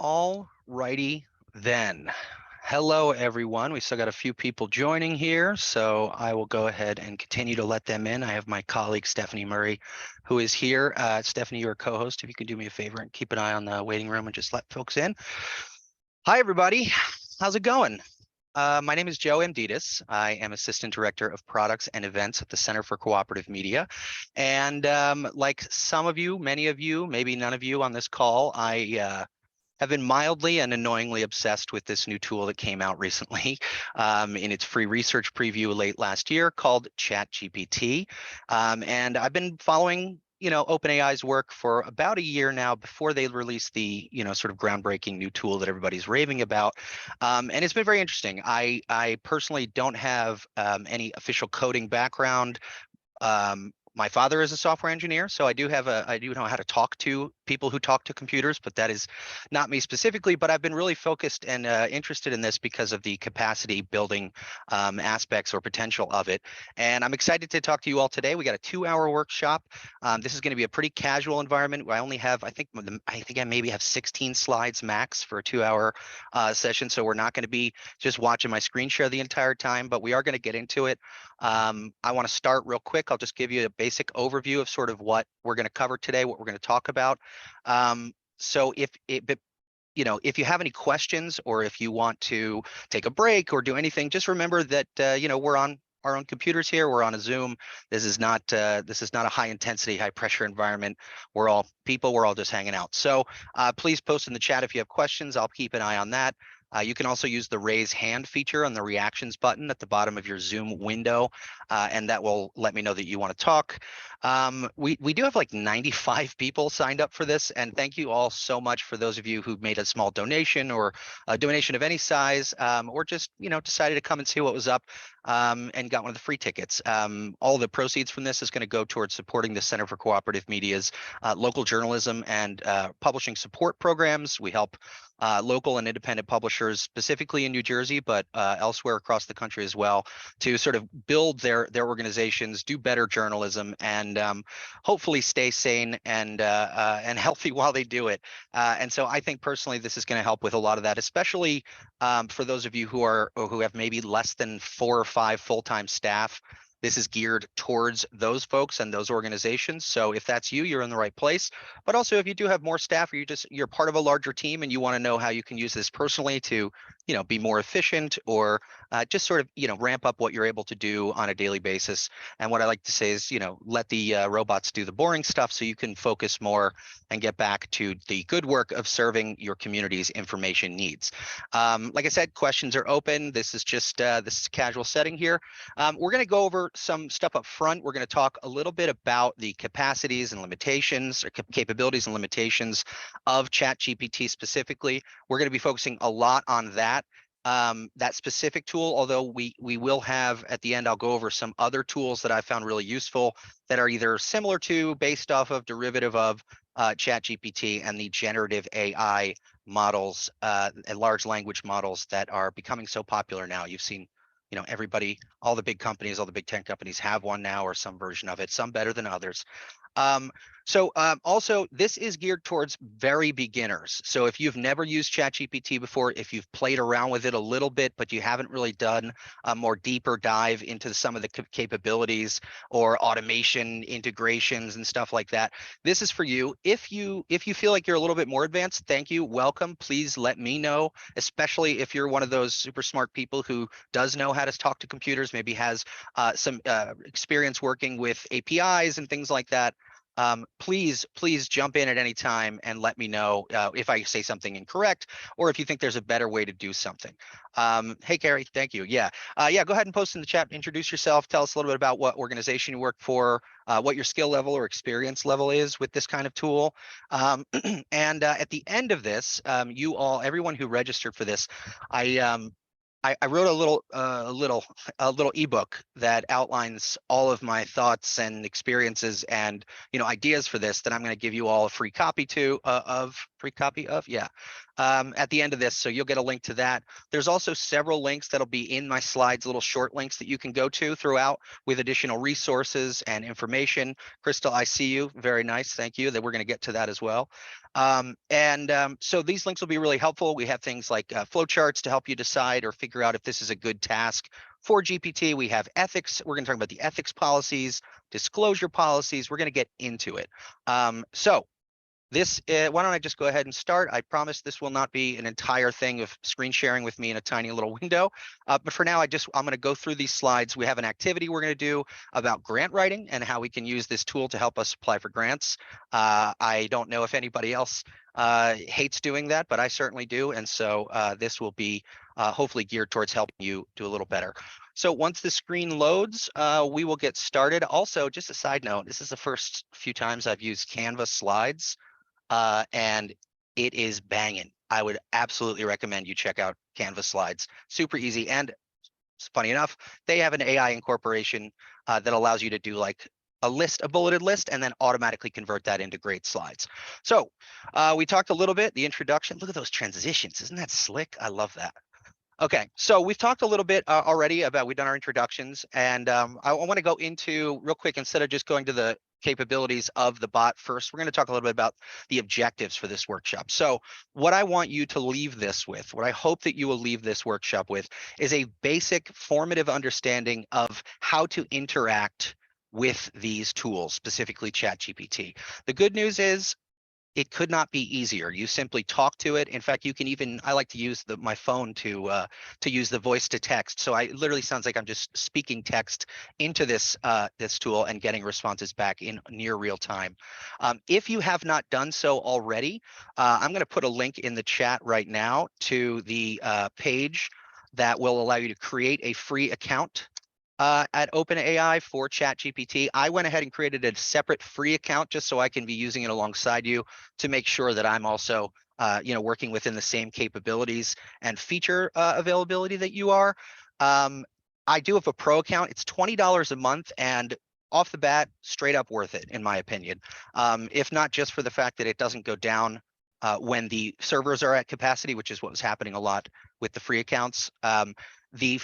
All righty then. Hello, everyone. We still got a few people joining here, so I will go ahead and continue to let them in. I have my colleague Stephanie Murray, who is here. Stephanie, you're a co-host. If you could do me a favor and keep an eye on the waiting room and just let folks in. Hi, everybody. How's it going? My name is Joe Amditis. I am Assistant Director of Products and Events at the Center for Cooperative Media. And like some of you, many of you, maybe none of you on this call, I have been mildly and annoyingly obsessed with this new tool that came out recently in its free research preview late last year called ChatGPT. And I've been following OpenAI's work for about a year now before they released the sort of groundbreaking new tool that everybody's raving about. And it's been very interesting. I personally don't have any official coding background. My father is a software engineer, so I do know how to talk to people who talk to computers, but that is not me specifically. But I've been really focused and interested in this because of the capacity building aspects or potential of it. And I'm excited to talk to you all today. We got a 2-hour workshop. This is going to be a pretty casual environment. I only have, I think I maybe have 16 slides max for a 2-hour session. So we're not going to be just watching my screen share the entire time, but we are going to get into it. I want to start real quick. I'll just give you a basic overview of sort of what we're going to cover today, what we're going to talk about. So if you have any questions or if you want to take a break or do anything, just remember that we're on our own computers here. We're on a Zoom. This is not a high intensity, high pressure environment. We're all people. We're all just hanging out. So please post in the chat if you have questions. I'll keep an eye on that. You can also use the raise hand feature on the reactions button at the bottom of your Zoom window, and that will let me know that you want to talk. We do have like 95 people signed up for this, and thank you all so much for those of you who made a small donation or a donation of any size, or just decided to come and see what was up, and got one of the free tickets. All the proceeds from this is going to go towards supporting the Center for Cooperative Media's local journalism and publishing support programs. We help local and independent publishers, specifically in New Jersey, but elsewhere across the country as well, to sort of build their organizations, do better journalism, and hopefully stay sane and healthy while they do it. And so I think personally this is going to help with a lot of that, especially for those of you who have maybe less than 4 or 5 full-time staff. This is geared towards those folks and those organizations. So if that's you, you're in the right place. But also if you do have more staff or you're part of a larger team and you want to know how you can use this personally to, be more efficient or just sort of, ramp up what you're able to do on a daily basis. And what I like to say is, let the robots do the boring stuff so you can focus more and get back to the good work of serving your community's information needs. Like I said, questions are open. This is just this is a casual setting here. We're going to go over some stuff up front. We're going to talk a little bit about the capacities and limitations or capabilities and limitations of ChatGPT specifically. We're going to be focusing a lot on that specific tool, although we will have at the end, I'll go over some other tools that I found really useful that are either similar to, based off of, derivative of ChatGPT and the generative AI models and large language models that are becoming so popular now. You've seen everybody, all the big companies, all the big tech companies have one now or some version of it, some better than others. Also, this is geared towards very beginners. So if you've never used ChatGPT before, if you've played around with it a little bit, but you haven't really done a more deeper dive into some of the capabilities or automation integrations and stuff like that, this is for you. If you feel like you're a little bit more advanced, thank you, welcome. Please let me know, especially if you're one of those super smart people who does know how to talk to computers, maybe has some experience working with APIs and things like that. Please jump in at any time and let me know if I say something incorrect or if you think there's a better way to do something. Hey, Carrie, thank you. Yeah, go ahead and post in the chat, introduce yourself, tell us a little bit about what organization you work for, what your skill level or experience level is with this kind of tool. And at the end of this, everyone who registered for this, I wrote a little ebook that outlines all of my thoughts and experiences and ideas for this that I'm going to give you all a free copy at the end of this. So you'll get a link to that. There's also several links that'll be in my slides, little short links that you can go to throughout with additional resources and information. Crystal, I see you. Very nice. Thank you. That we're going to get to that as well. So these links will be really helpful. We have things like flowcharts to help you decide or figure out if this is a good task for GPT. We have ethics. We're going to talk about the ethics policies, disclosure policies. We're going to get into it. Why don't I just go ahead and start? I promise this will not be an entire thing of screen sharing with me in a tiny little window. But for now, I'm going to go through these slides. We have an activity we're going to do about grant writing and how we can use this tool to help us apply for grants. I don't know if anybody else hates doing that, but I certainly do. And so this will be hopefully geared towards helping you do a little better. So once the screen loads, we will get started. Also, just a side note, this is the first few times I've used Canva slides. And it is banging. I would absolutely recommend you check out Canvas slides. Super easy. And funny enough, they have an AI incorporation that allows you to do like a bulleted list, and then automatically convert that into great slides. So we talked a little bit, the introduction. Look at those transitions. Isn't that slick? I love that. Okay, so we've talked a little bit already about, we've done our introductions, and I want to go into real quick, instead of just going to the capabilities of the bot first, we're going to talk a little bit about the objectives for this workshop. So what I want you to leave this with, what I hope that you will leave this workshop with, is a basic formative understanding of how to interact with these tools, specifically ChatGPT. The good news is, it could not be easier. You simply talk to it. In fact, you can even, I like to use my phone to use the voice to text. So I literally sounds like I'm just speaking text into this tool and getting responses back in near real time. If you have not done so already, I'm going to put a link in the chat right now to the page that will allow you to create a free account at OpenAI for ChatGPT. I went ahead and created a separate free account just so I can be using it alongside you to make sure that I'm also working within the same capabilities and feature availability that you are. I do have a pro account. It's $20 a month, and off the bat, straight up worth it, in my opinion. If not just for the fact that it doesn't go down when the servers are at capacity, which is what was happening a lot with the free accounts. The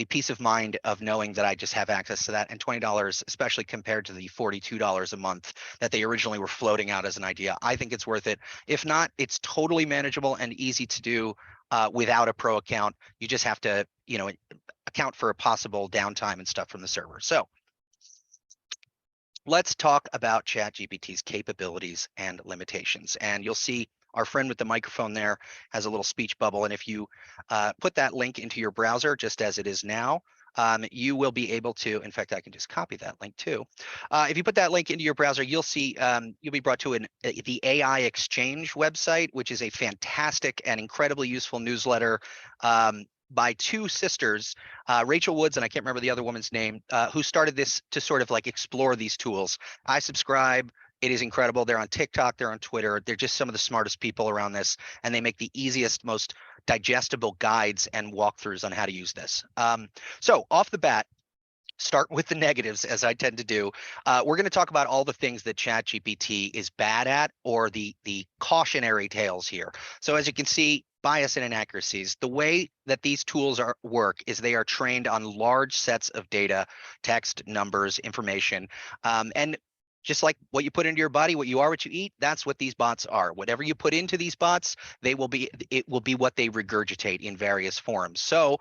peace of mind of knowing that I just have access to that, and $20, especially compared to the $42 a month that they originally were floating out as an idea, I think it's worth it. If not, it's totally manageable and easy to do without a pro account. You just have to, account for a possible downtime and stuff from the server. So let's talk about ChatGPT's capabilities and limitations. And you'll see our friend with the microphone there has a little speech bubble. And if you put that link into your browser, just as it is now, you will be able to, in fact, I can just copy that link too. If you put that link into your browser, you'll see, you'll be brought to the AI Exchange website, which is a fantastic and incredibly useful newsletter by two sisters, Rachel Woods, and I can't remember the other woman's name, who started this to sort of like explore these tools. I subscribe. It is incredible. They're on TikTok, they're on Twitter. They're just some of the smartest people around this, and they make the easiest, most digestible guides and walkthroughs on how to use this. So off the bat, start with the negatives, as I tend to do. We're going to talk about all the things that ChatGPT is bad at, or the cautionary tales here. So as you can see, bias and inaccuracies. The way that these tools work is they are trained on large sets of data, text, numbers, information, and just like what you put into your body, what you are, what you eat, that's what these bots are. Whatever you put into these bots, it will be what they regurgitate in various forms. So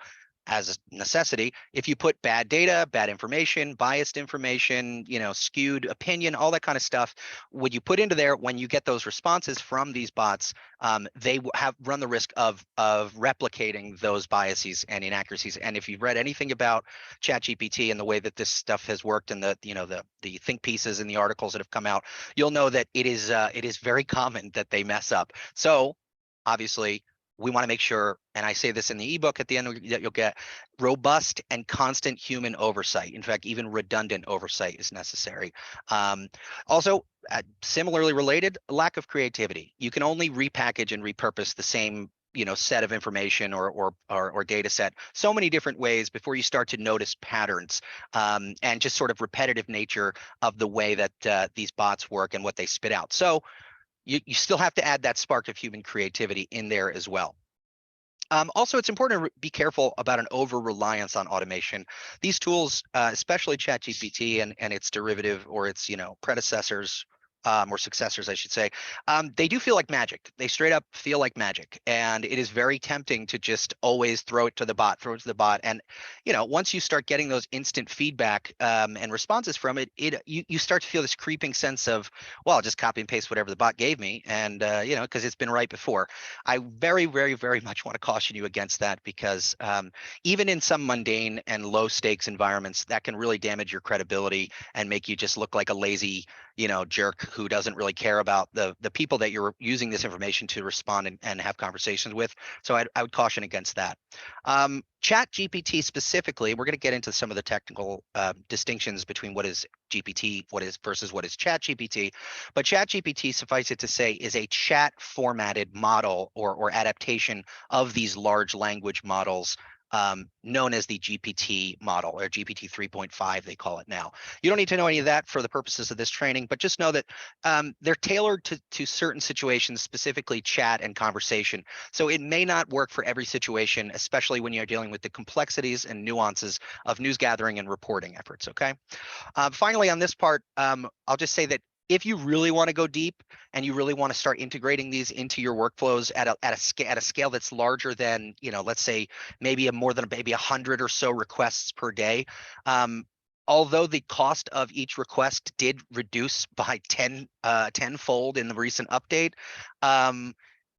as a necessity, if you put bad data, bad information, biased information, skewed opinion, all that kind of stuff, what you put into there, when you get those responses from these bots, they run the risk of replicating those biases and inaccuracies. And if you've read anything about ChatGPT and the way that this stuff has worked, and the think pieces and the articles that have come out, you'll know that it is very common that they mess up. So obviously, we want to make sure, and I say this in the ebook at the end, that you'll get robust and constant human oversight. In fact, even redundant oversight is necessary. Also, similarly related, lack of creativity. You can only repackage and repurpose the same set of information or data set. So many different ways before you start to notice patterns and just sort of repetitive nature of the way that these bots work and what they spit out. So you still have to add that spark of human creativity in there as well. Also, it's important to be careful about an over-reliance on automation. These tools, especially ChatGPT and its derivative or its predecessors or successors, I should say, they do feel like magic. They straight up feel like magic, and it is very tempting to just always throw it to the bot, And once you start getting those instant feedback and responses from it, you start to feel this creeping sense of, well, I'll just copy and paste whatever the bot gave me, and because it's been right before. I very, very, very much want to caution you against that because even in some mundane and low stakes environments, that can really damage your credibility and make you just look like a lazy, jerk who doesn't really care about the people that you're using this information to respond and have conversations with. So I would caution against that. Chat GPT specifically, we're going to get into some of the technical distinctions between what is GPT, versus what is Chat GPT. But Chat GPT, suffice it to say, is a chat formatted model or adaptation of these large language models known as the GPT model, or GPT 3.5, they call it now. You don't need to know any of that for the purposes of this training, but just know that they're tailored to certain situations, specifically chat and conversation. So it may not work for every situation, especially when you're dealing with the complexities and nuances of news gathering and reporting efforts, okay? Finally, on this part, I'll just say that if you really want to go deep and you really want to start integrating these into your workflows at a scale that's larger than, let's say maybe more than maybe 100 or so requests per day, although the cost of each request did reduce by tenfold in the recent update,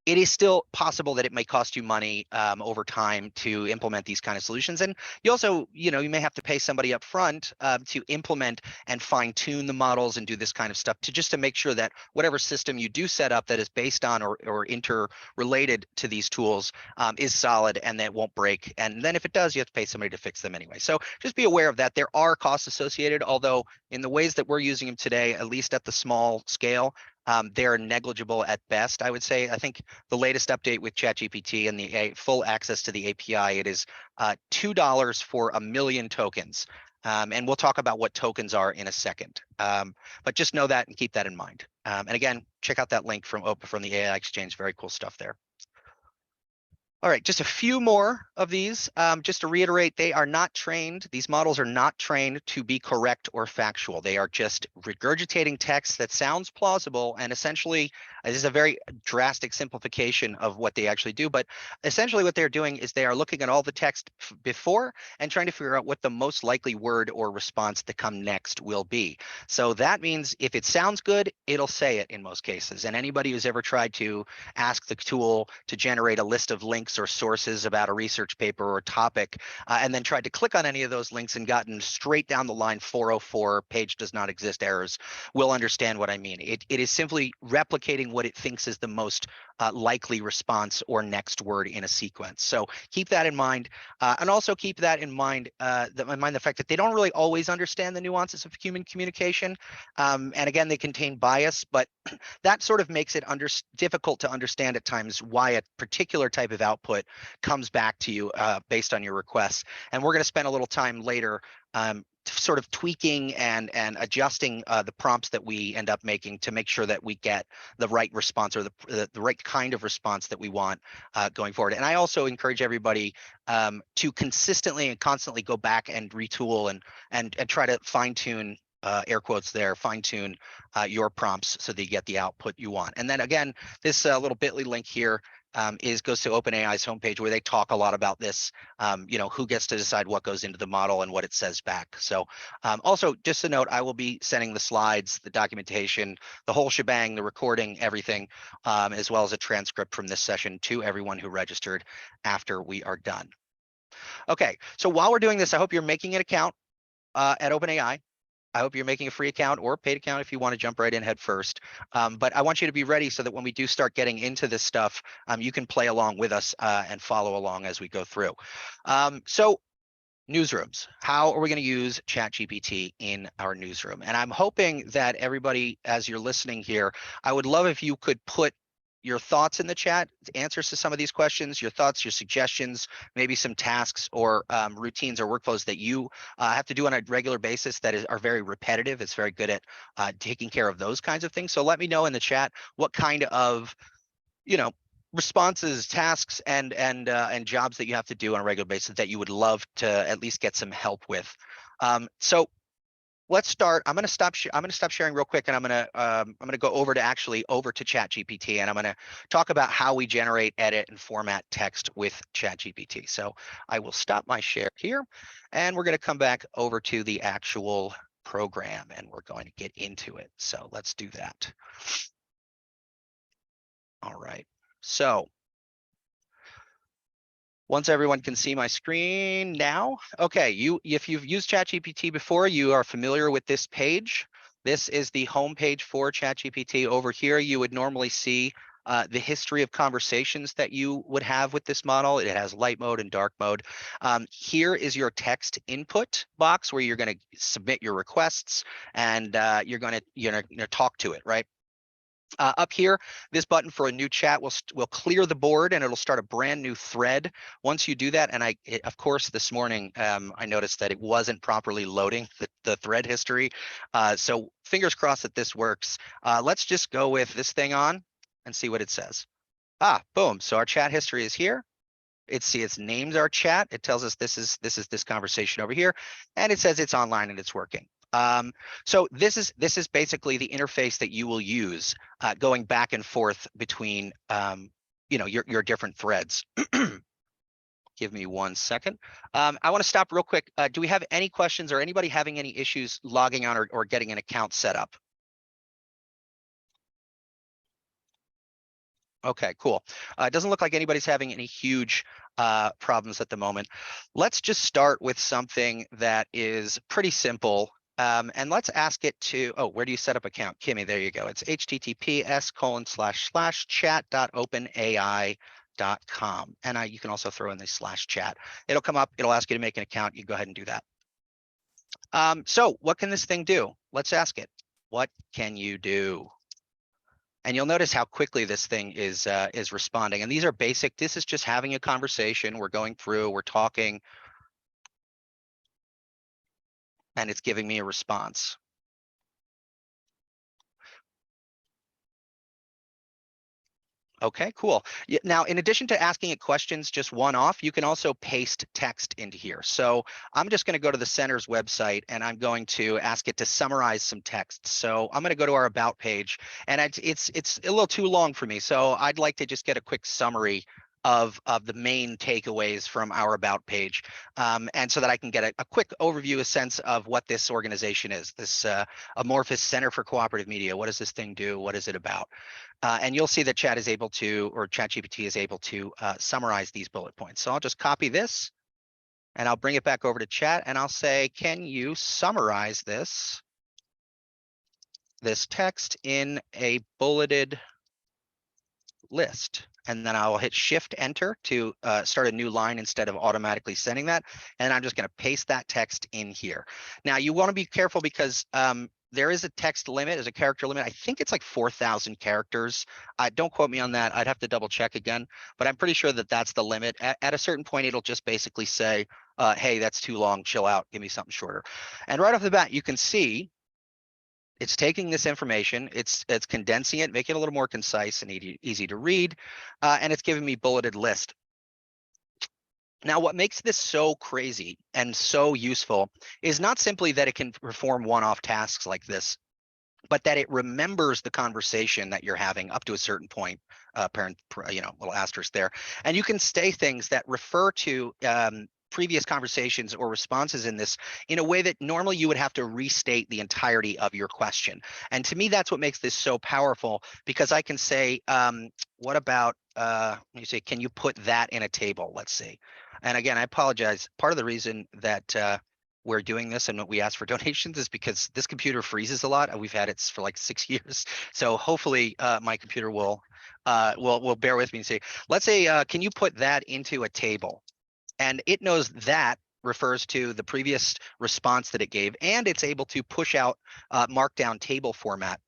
it is still possible that it may cost you money over time to implement these kind of solutions. And you also, you may have to pay somebody up front to implement and fine tune the models and do this kind of stuff to make sure that whatever system you do set up that is based on or interrelated to these tools is solid and that won't break. And then if it does, you have to pay somebody to fix them anyway. So just be aware of that. There are costs associated, although in the ways that we're using them today, at least at the small scale, they're negligible at best, I would say. I think the latest update with ChatGPT and the full access to the API, it is $2 for 1 million tokens. And we'll talk about what tokens are in a second. But just know that and keep that in mind. And again, check out that link from the AI Exchange. Very cool stuff there. All right, just a few more of these. Just to reiterate, they are not trained. These models are not trained to be correct or factual. They are just regurgitating text that sounds plausible, and essentially, this is a very drastic simplification of what they actually do, but essentially what they're doing is they are looking at all the text before and trying to figure out what the most likely word or response to come next will be. So that means if it sounds good, it'll say it in most cases. And anybody who's ever tried to ask the tool to generate a list of links or sources about a research paper or topic, and then tried to click on any of those links and gotten straight down the line 404 page does not exist errors, will understand what I mean. It is simply replicating what it thinks is the most likely response or next word in a sequence. So keep that in mind, and also keep that in mind, the fact that they don't really always understand the nuances of human communication, and again, they contain bias, but that sort of makes it difficult to understand at times why a particular type of output comes back to you based on your requests. And we're going to spend a little time later sort of tweaking and adjusting the prompts that we end up making to make sure that we get the right response or the right kind of response that we want going forward. And I also encourage everybody to consistently and constantly go back and retool and try to fine tune air quotes there, fine tune your prompts so that you get the output you want. And then again, this little bit.ly link here goes to OpenAI's homepage where they talk a lot about this, who gets to decide what goes into the model and what it says back. So also just a note, I will be sending the slides, the documentation, the whole shebang, the recording, everything, as well as a transcript from this session to everyone who registered after we are done. Okay, so while we're doing this, I hope you're making an account at OpenAI. I hope you're making a free account or a paid account if you want to jump right in head first. But I want you to be ready so that when we do start getting into this stuff, you can play along with us and follow along as we go through. So newsrooms, how are we going to use ChatGPT in our newsroom? And I'm hoping that everybody, as you're listening here, I would love if you could put your thoughts in the chat, answers to some of these questions, your thoughts, your suggestions, maybe some tasks or routines or workflows that you have to do on a regular basis that are very repetitive. It's very good at taking care of those kinds of things. So let me know in the chat what kind of, responses, tasks, and jobs that you have to do on a regular basis that you would love to at least get some help with. So let's start. I'm going to stop sharing real quick, and I'm going to go over to ChatGPT, and I'm going to talk about how we generate, edit, and format text with ChatGPT. So I will stop my share here, and we're going to come back over to the actual program, and we're going to get into it. So let's do that. All right. So once everyone can see my screen now, okay, if you've used ChatGPT before, you are familiar with this page. This is the home page for ChatGPT. Over here, you would normally see the history of conversations that you would have with this model. It has light mode and dark mode. Here is your text input box where you're going to submit your requests, and you're going to talk to it, right? Up here, this button for a new chat will clear the board, and it'll start a brand new thread. Once you do that, and of course, this morning, I noticed that it wasn't properly loading the thread history. So fingers crossed that this works. Let's just go with this thing on and see what it says. Boom. So our chat history is here. Its names our chat. It tells us this is this conversation over here, and it says it's online and it's working. So this is basically the interface that you will use going back and forth between your different threads. Give me 1 second. I want to stop real quick. Do we have any questions or anybody having any issues logging on or getting an account set up? Okay, cool. It doesn't look like anybody's having any huge problems at the moment. Let's just start with something that is pretty simple. And let's ask it to, where do you set up account? Kimmy, there you go. It's https://chat.openai.com. And you can also throw in the /chat. It'll come up, it'll ask you to make an account. You go ahead and do that. So what can this thing do? Let's ask it. What can you do? And you'll notice how quickly this thing is responding. And these are basic. This is just having a conversation. We're going through, we're talking, and it's giving me a response. Okay, cool. Now, in addition to asking it questions just one-off, you can also paste text into here. So I'm just going to go to the center's website, and I'm going to ask it to summarize some text. So I'm going to go to our About page, and it's a little too long for me. So I'd like to just get a quick summary of the main takeaways from our About page, and so that I can get a quick overview, a sense of what this organization is, this Amorphous Center for Cooperative Media. What does this thing do? What is it about? And you'll see that ChatGPT is able to summarize these bullet points. So I'll just copy this, and I'll bring it back over to chat, and I'll say, can you summarize this text in a bulleted list? And then I'll hit Shift Enter to start a new line instead of automatically sending that. And I'm just going to paste that text in here. Now, you want to be careful because there is a text limit, there's a character limit. I think it's like 4,000 characters. Don't quote me on that. I'd have to double check again, but I'm pretty sure that that's the limit. At a certain point, it'll just basically say, hey, that's too long, chill out, give me something shorter. And right off the bat, you can see it's taking this information, it's condensing it, making it a little more concise and easy to read, and it's giving me bulleted list. Now, what makes this so crazy and so useful is not simply that it can perform one-off tasks like this, but that it remembers the conversation that you're having up to a certain point, little asterisk there. And you can say things that refer to previous conversations or responses in this in a way that normally you would have to restate the entirety of your question. And to me, that's what makes this so powerful, because I can say, what about, you say, can you put that in a table? Let's see. And again, I apologize. Part of the reason that we're doing this and we ask for donations is because this computer freezes a lot. We've had it for like 6 years. So hopefully my computer will bear with me and say, let's say, can you put that into a table? And it knows that refers to the previous response that it gave, and it's able to push out markdown table format.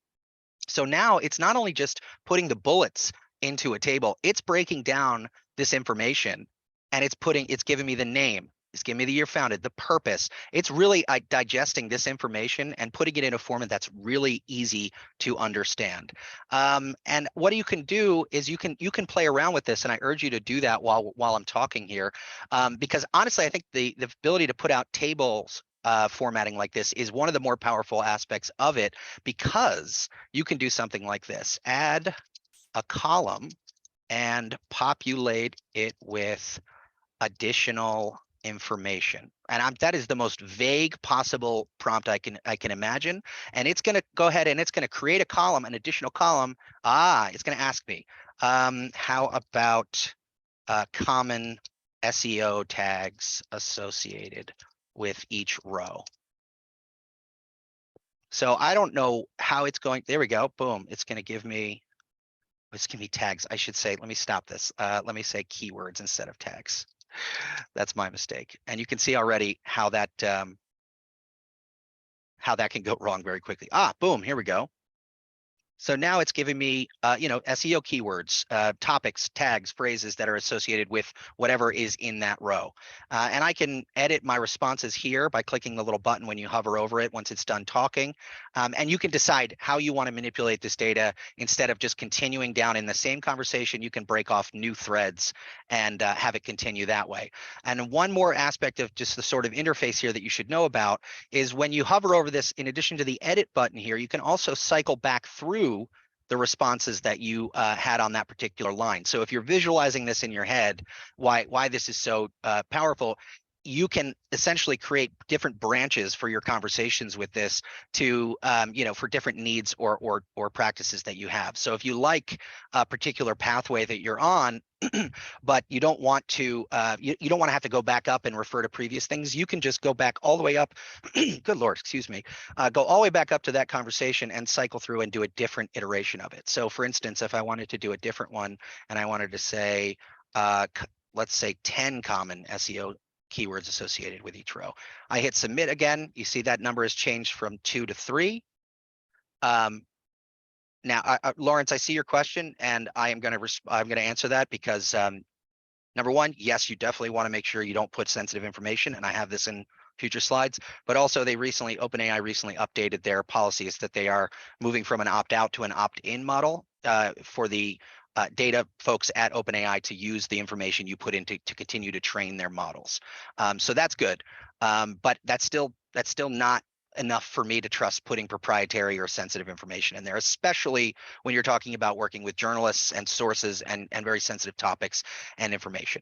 So now it's not only just putting the bullets into a table, it's breaking down this information and it's giving me the name. It's giving me the year founded, the purpose. It's really digesting this information and putting it in a format that's really easy to understand. And what you can do is you can play around with this, and I urge you to do that while I'm talking here, because honestly, I think the ability to put out tables formatting like this is one of the more powerful aspects of it, because you can do something like this: add a column and populate it with additional information. And that is the most vague possible prompt I can imagine. And it's going to go ahead and it's going to create a column, an additional column. It's going to ask me, how about common SEO tags associated with each row? So I don't know how it's going. There we go. Boom. It's going to give me tags. I should say, let me stop this. Let me say keywords instead of tags. That's my mistake. And you can see already how that can go wrong very quickly. Boom, here we go. So now it's giving me, SEO keywords, topics, tags, phrases that are associated with whatever is in that row. And I can edit my responses here by clicking the little button when you hover over it once it's done talking. And you can decide how you want to manipulate this data. Instead of just continuing down in the same conversation, you can break off new threads and have it continue that way. And one more aspect of just the sort of interface here that you should know about is when you hover over this, in addition to the edit button here, you can also cycle back through the responses that you had on that particular line. So if you're visualizing this in your head, why this is so powerful, you can essentially create different branches for your conversations with this to, for different needs or practices that you have. So if you like a particular pathway that you're on, but you don't want to, you don't want to have to go back up and refer to previous things, you can just go back all the way up. Good Lord, excuse me. Go all the way back up to that conversation and cycle through and do a different iteration of it. So for instance, if I wanted to do a different one and I wanted to say, let's say 10 common SEO keywords associated with each row, I hit submit again. You see that number has changed from 2 to 3. Now, Lawrence, I see your question, and I'm going to answer that because number one, yes, you definitely want to make sure you don't put sensitive information, and I have this in future slides. But also, OpenAI recently updated their policies that they are moving from an opt-out to an opt-in model for the data folks at OpenAI to use the information you put in to continue to train their models. So that's good, but that's still not enough for me to trust putting proprietary or sensitive information in there, especially when you're talking about working with journalists and sources and very sensitive topics and information.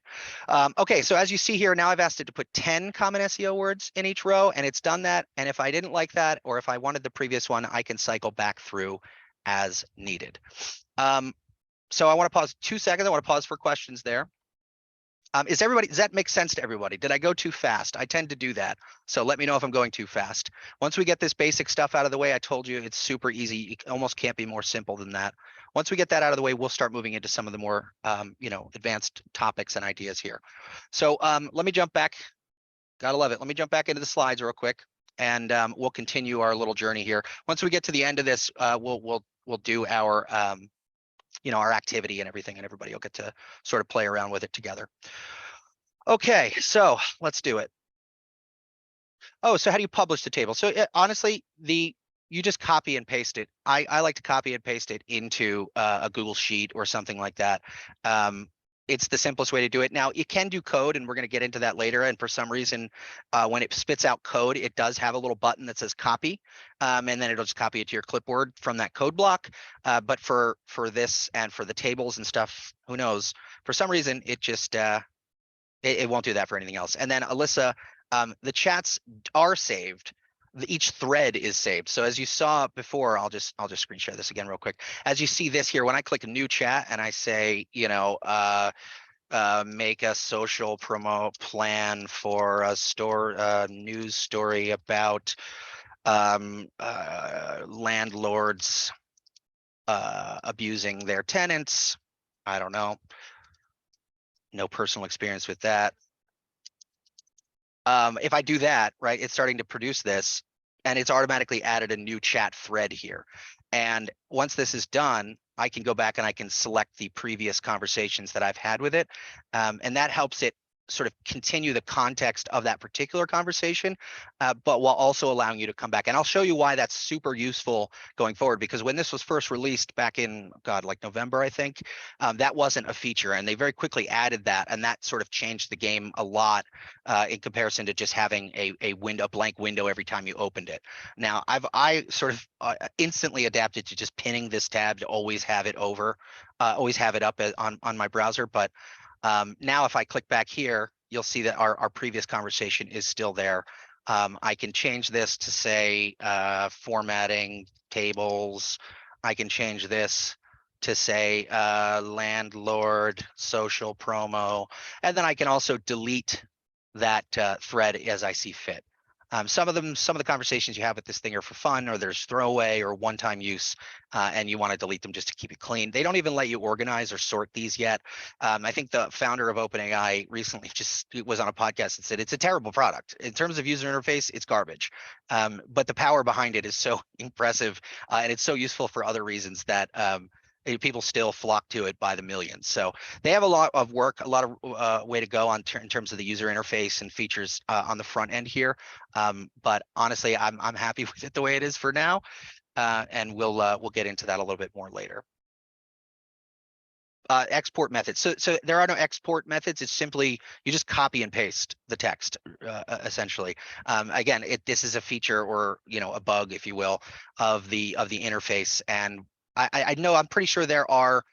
Okay, so as you see here, now I've asked it to put 10 common SEO words in each row, and it's done that. And if I didn't like that, or if I wanted the previous one, I can cycle back through as needed. So I want to pause 2 seconds. I want to pause for questions there. Does that make sense to everybody? Did I go too fast? I tend to do that. So let me know if I'm going too fast. Once we get this basic stuff out of the way, I told you it's super easy. It almost can't be more simple than that. Once we get that out of the way, we'll start moving into some of the more, advanced topics and ideas here. So let me jump back. Gotta love it. Let me jump back into the slides real quick, and we'll continue our little journey here. Once we get to the end of this, we'll do our our activity and everything, and everybody will get to sort of play around with it together. Okay, so let's do it. So how do you publish the table? So honestly, you just copy and paste it. I like to copy and paste it into a Google Sheet or something like that. It's the simplest way to do it. Now, you can do code, and we're going to get into that later. And for some reason, when it spits out code, it does have a little button that says copy, and then it'll just copy it to your clipboard from that code block. But for this and for the tables and stuff, who knows? For some reason, it just it won't do that for anything else. And then Alyssa, the chats are saved. Each thread is saved. So as you saw before, I'll just screen share this again real quick. As you see this here, when I click a new chat and I say, make a social promo plan for a news story about landlords abusing their tenants. I don't know. No personal experience with that. If I do that, right, it's starting to produce this, and it's automatically added a new chat thread here. And once this is done, I can go back and I can select the previous conversations that I've had with it. And that helps it sort of continue the context of that particular conversation, but while also allowing you to come back. And I'll show you why that's super useful going forward, because when this was first released back in, God, like November, I think, that wasn't a feature, and they very quickly added that, and that sort of changed the game a lot in comparison to just having a blank window every time you opened it. Now, I sort of instantly adapted to just pinning this tab to always have it always have it up on my browser. But now if I click back here, you'll see that our previous conversation is still there. I can change this to say formatting tables. I can change this to say landlord social promo, and then I can also delete that thread as I see fit. Some of the conversations you have with this thing are for fun, or there's throwaway or one-time use, and you want to delete them just to keep it clean. They don't even let you organize or sort these yet. I think the founder of OpenAI recently just was on a podcast and said it's a terrible product. In terms of user interface, it's garbage. But the power behind it is so impressive, and it's so useful for other reasons that people still flock to it by the millions. So they have a lot of work, a lot of way to go in terms of the user interface and features on the front end here. But honestly, I'm happy with it the way it is for now, and we'll get into that a little bit more later. Export methods. So there are no export methods. It's simply you just copy and paste the text, essentially. Again, this is a feature, or a bug, if you will, of the interface. And I know, I'm pretty sure there are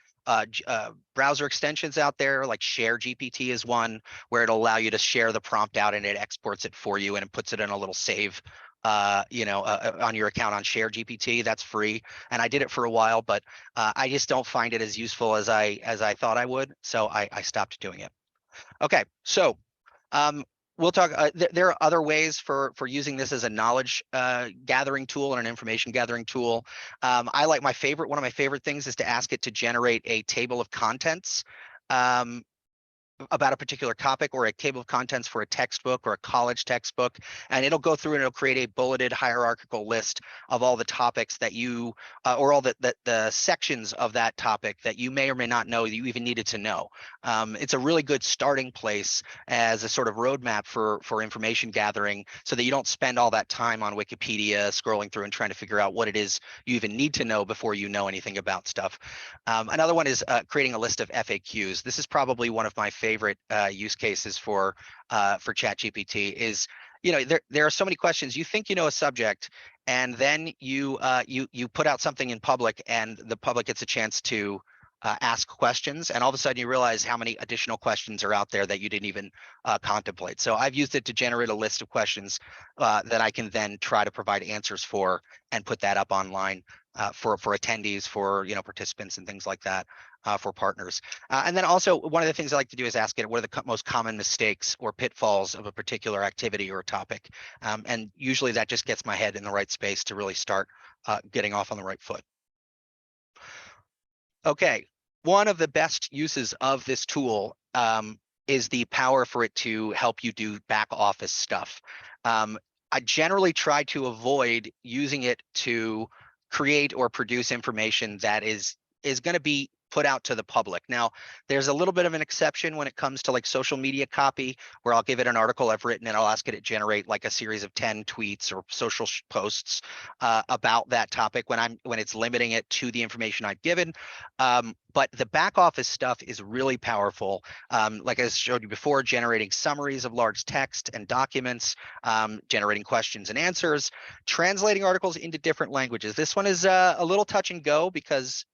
browser extensions out there, like Share GPT is one, where it'll allow you to share the prompt out and it exports it for you and it puts it in a little save on your account on Share GPT. That's free, and I did it for a while, but I just don't find it as useful as I thought I would, so I stopped doing it. Okay, so we'll talk. There are other ways for using this as a knowledge gathering tool and an information gathering tool. I like one of my favorite things is to ask it to generate a table of contents about a particular topic, or a table of contents for a textbook or a college textbook, and it'll go through and it'll create a bulleted hierarchical list of all the topics that you or all the sections of that topic that you may or may not know you even needed to know. It's a really good starting place as a sort of roadmap for information gathering, so that you don't spend all that time on Wikipedia scrolling through and trying to figure out what it is you even need to know before you know anything about stuff. Another one is creating a list of FAQs. This is probably one of my favorite use cases for ChatGPT. Is there are so many questions. You think you know a subject, and then you put out something in public, and the public gets a chance to ask questions, and all of a sudden you realize how many additional questions are out there that you didn't even contemplate. So I've used it to generate a list of questions that I can then try to provide answers for, and put that up online for attendees, for participants and things like that, for partners. And then also, one of the things I like to do is ask it, what are the most common mistakes or pitfalls of a particular activity or topic? And usually that just gets my head in the right space to really start getting off on the right foot. Okay, one of the best uses of this tool is the power for it to help you do back office stuff. I generally try to avoid using it to create or produce information that is going to be put out to the public. Now, there's a little bit of an exception when it comes to like social media copy, where I'll give it an article I've written and I'll ask it to generate like a series of 10 tweets or social posts about that topic when it's limiting it to the information I've given. But the back office stuff is really powerful. Like I showed you before, generating summaries of large text and documents, generating questions and answers, translating articles into different languages. This one is a little touch and go, because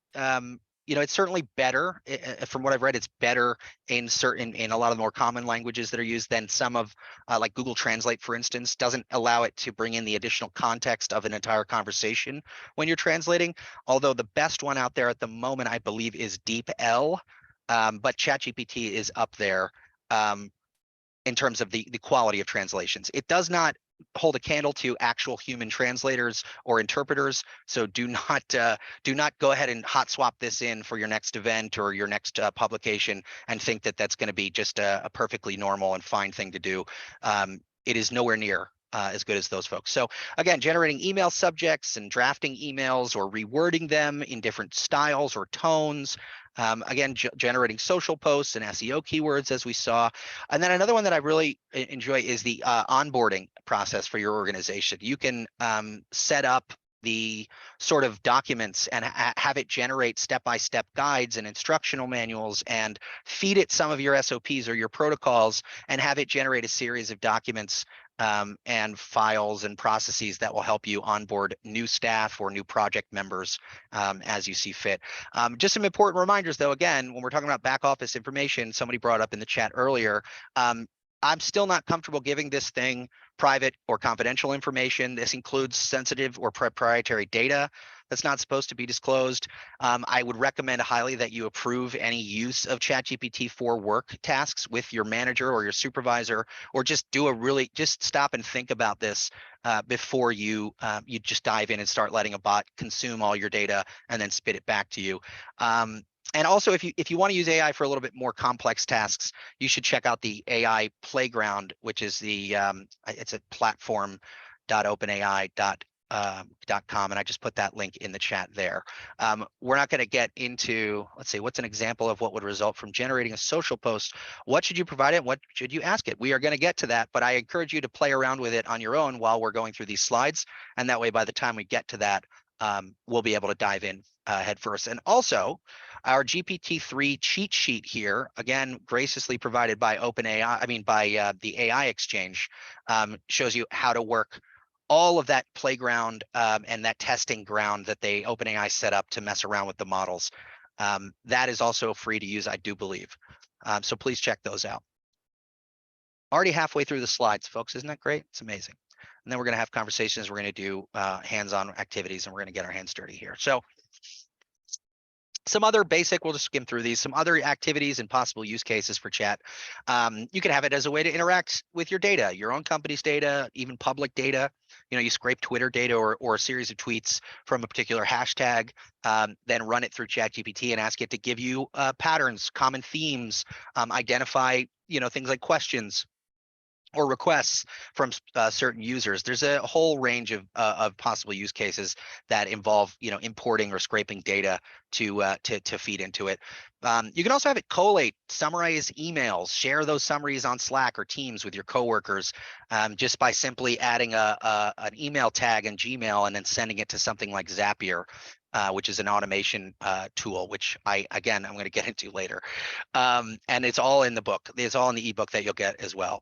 it's certainly better. From what I've read, it's better in a lot of the more common languages that are used than some of like Google Translate, for instance, doesn't allow it to bring in the additional context of an entire conversation when you're translating. Although the best one out there at the moment, I believe, is duped, but ChatGPT is up there in terms of the quality of translations. It does not hold a candle to actual human translators or interpreters. So do not go ahead and hot swap this in for your next event or your next publication and think that that's going to be just a perfectly normal and fine thing to do. It is nowhere near as good as those folks. So again, generating email subjects and drafting emails or rewording them in different styles or tones. Again, generating social posts and SEO keywords, as we saw. And then another one that I really enjoy is the onboarding process for your organization. You can set up the sort of documents and have it generate step-by-step guides and instructional manuals, and feed it some of your SOPs or your protocols, and have it generate a series of documents and files and processes that will help you onboard new staff or new project members as you see fit. Just some important reminders, though, again, when we're talking about back office information, somebody brought up in the chat earlier, I'm still not comfortable giving this thing private or confidential information. This includes sensitive or proprietary data that's not supposed to be disclosed. I would recommend highly that you approve any use of ChatGPT for work tasks with your manager or your supervisor, or just just stop and think about this before you just dive in and start letting a bot consume all your data and then spit it back to you. And also, if you want to use AI for a little bit more complex tasks, you should check out the AI Playground, which is it's a platform.openai.com, and I just put that link in the chat there. We're not going to get into, let's see, what's an example of what would result from generating a social post? What should you provide it? What should you ask it? We are going to get to that, but I encourage you to play around with it on your own while we're going through these slides, and that way, by the time we get to that, we'll be able to dive in head first. And also, our GPT-3 cheat sheet here, again, graciously provided by by the AI Exchange, shows you how to work all of that playground and that testing ground that OpenAI set up to mess around with the models. That is also free to use, I do believe. So please check those out. Already halfway through the slides, folks. Isn't that great? It's amazing. And then we're going to have conversations. We're going to do hands-on activities, and we're going to get our hands dirty here. So some other basic, we'll just skim through these, some other activities and possible use cases for chat. You can have it as a way to interact with your data, your own company's data, even public data. You scrape Twitter data or a series of tweets from a particular hashtag, then run it through ChatGPT and ask it to give you patterns, common themes, identify, things like questions or requests from certain users. There's a whole range of possible use cases that involve, importing or scraping data to feed into it. You can also have it collate, summarize emails, share those summaries on Slack or Teams with your coworkers, just by simply adding an email tag in Gmail and then sending it to something like Zapier, which is an automation tool, which I'm going to get into later. And it's all in the book. It's all in the ebook that you'll get as well.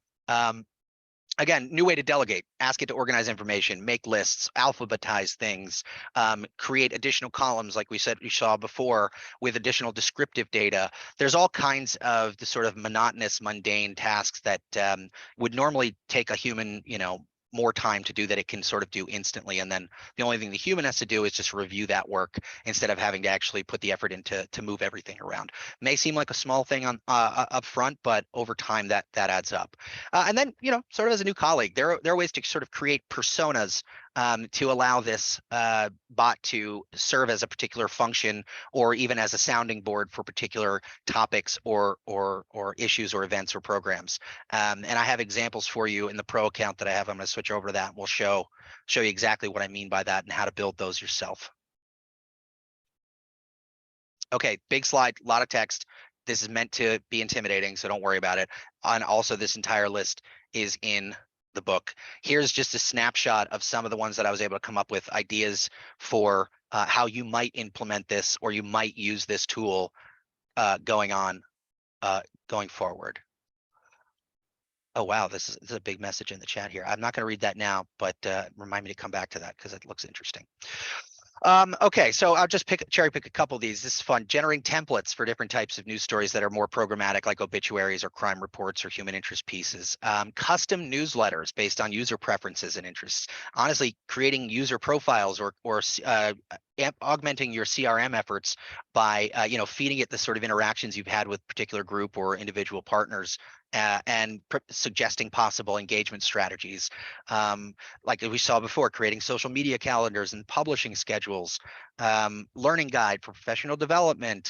Again, new way to delegate. Ask it to organize information, make lists, alphabetize things, create additional columns, like we saw before, with additional descriptive data. There's all kinds of the sort of monotonous, mundane tasks that would normally take a human, more time to do, that it can sort of do instantly. And then the only thing the human has to do is just review that work instead of having to actually put the effort into to move everything around. May seem like a small thing on up front, but over time that adds up. And then, sort of as a new colleague, there are ways to sort of create personas to allow this bot to serve as a particular function, or even as a sounding board for particular topics or issues or events or programs. And I have examples for you in the pro account that I have. I'm going to switch over to that, and we'll show you exactly what I mean by that and how to build those yourself. Okay, big slide, a lot of text. This is meant to be intimidating, so don't worry about it. And also, this entire list is in the book. Here's just a snapshot of some of the ones that I was able to come up with, ideas for how you might implement this, or you might use this tool going forward. Oh, wow, this is a big message in the chat here. I'm not going to read that now, but remind me to come back to that because it looks interesting. Okay, so I'll just cherry pick a couple of these. This is fun. Generating templates for different types of news stories that are more programmatic, like obituaries or crime reports or human interest pieces. Custom newsletters based on user preferences and interests. Honestly, creating user profiles or augmenting your CRM efforts by feeding it the sort of interactions you've had with particular group or individual partners, and suggesting possible engagement strategies. Like we saw before, creating social media calendars and publishing schedules, learning guide for professional development,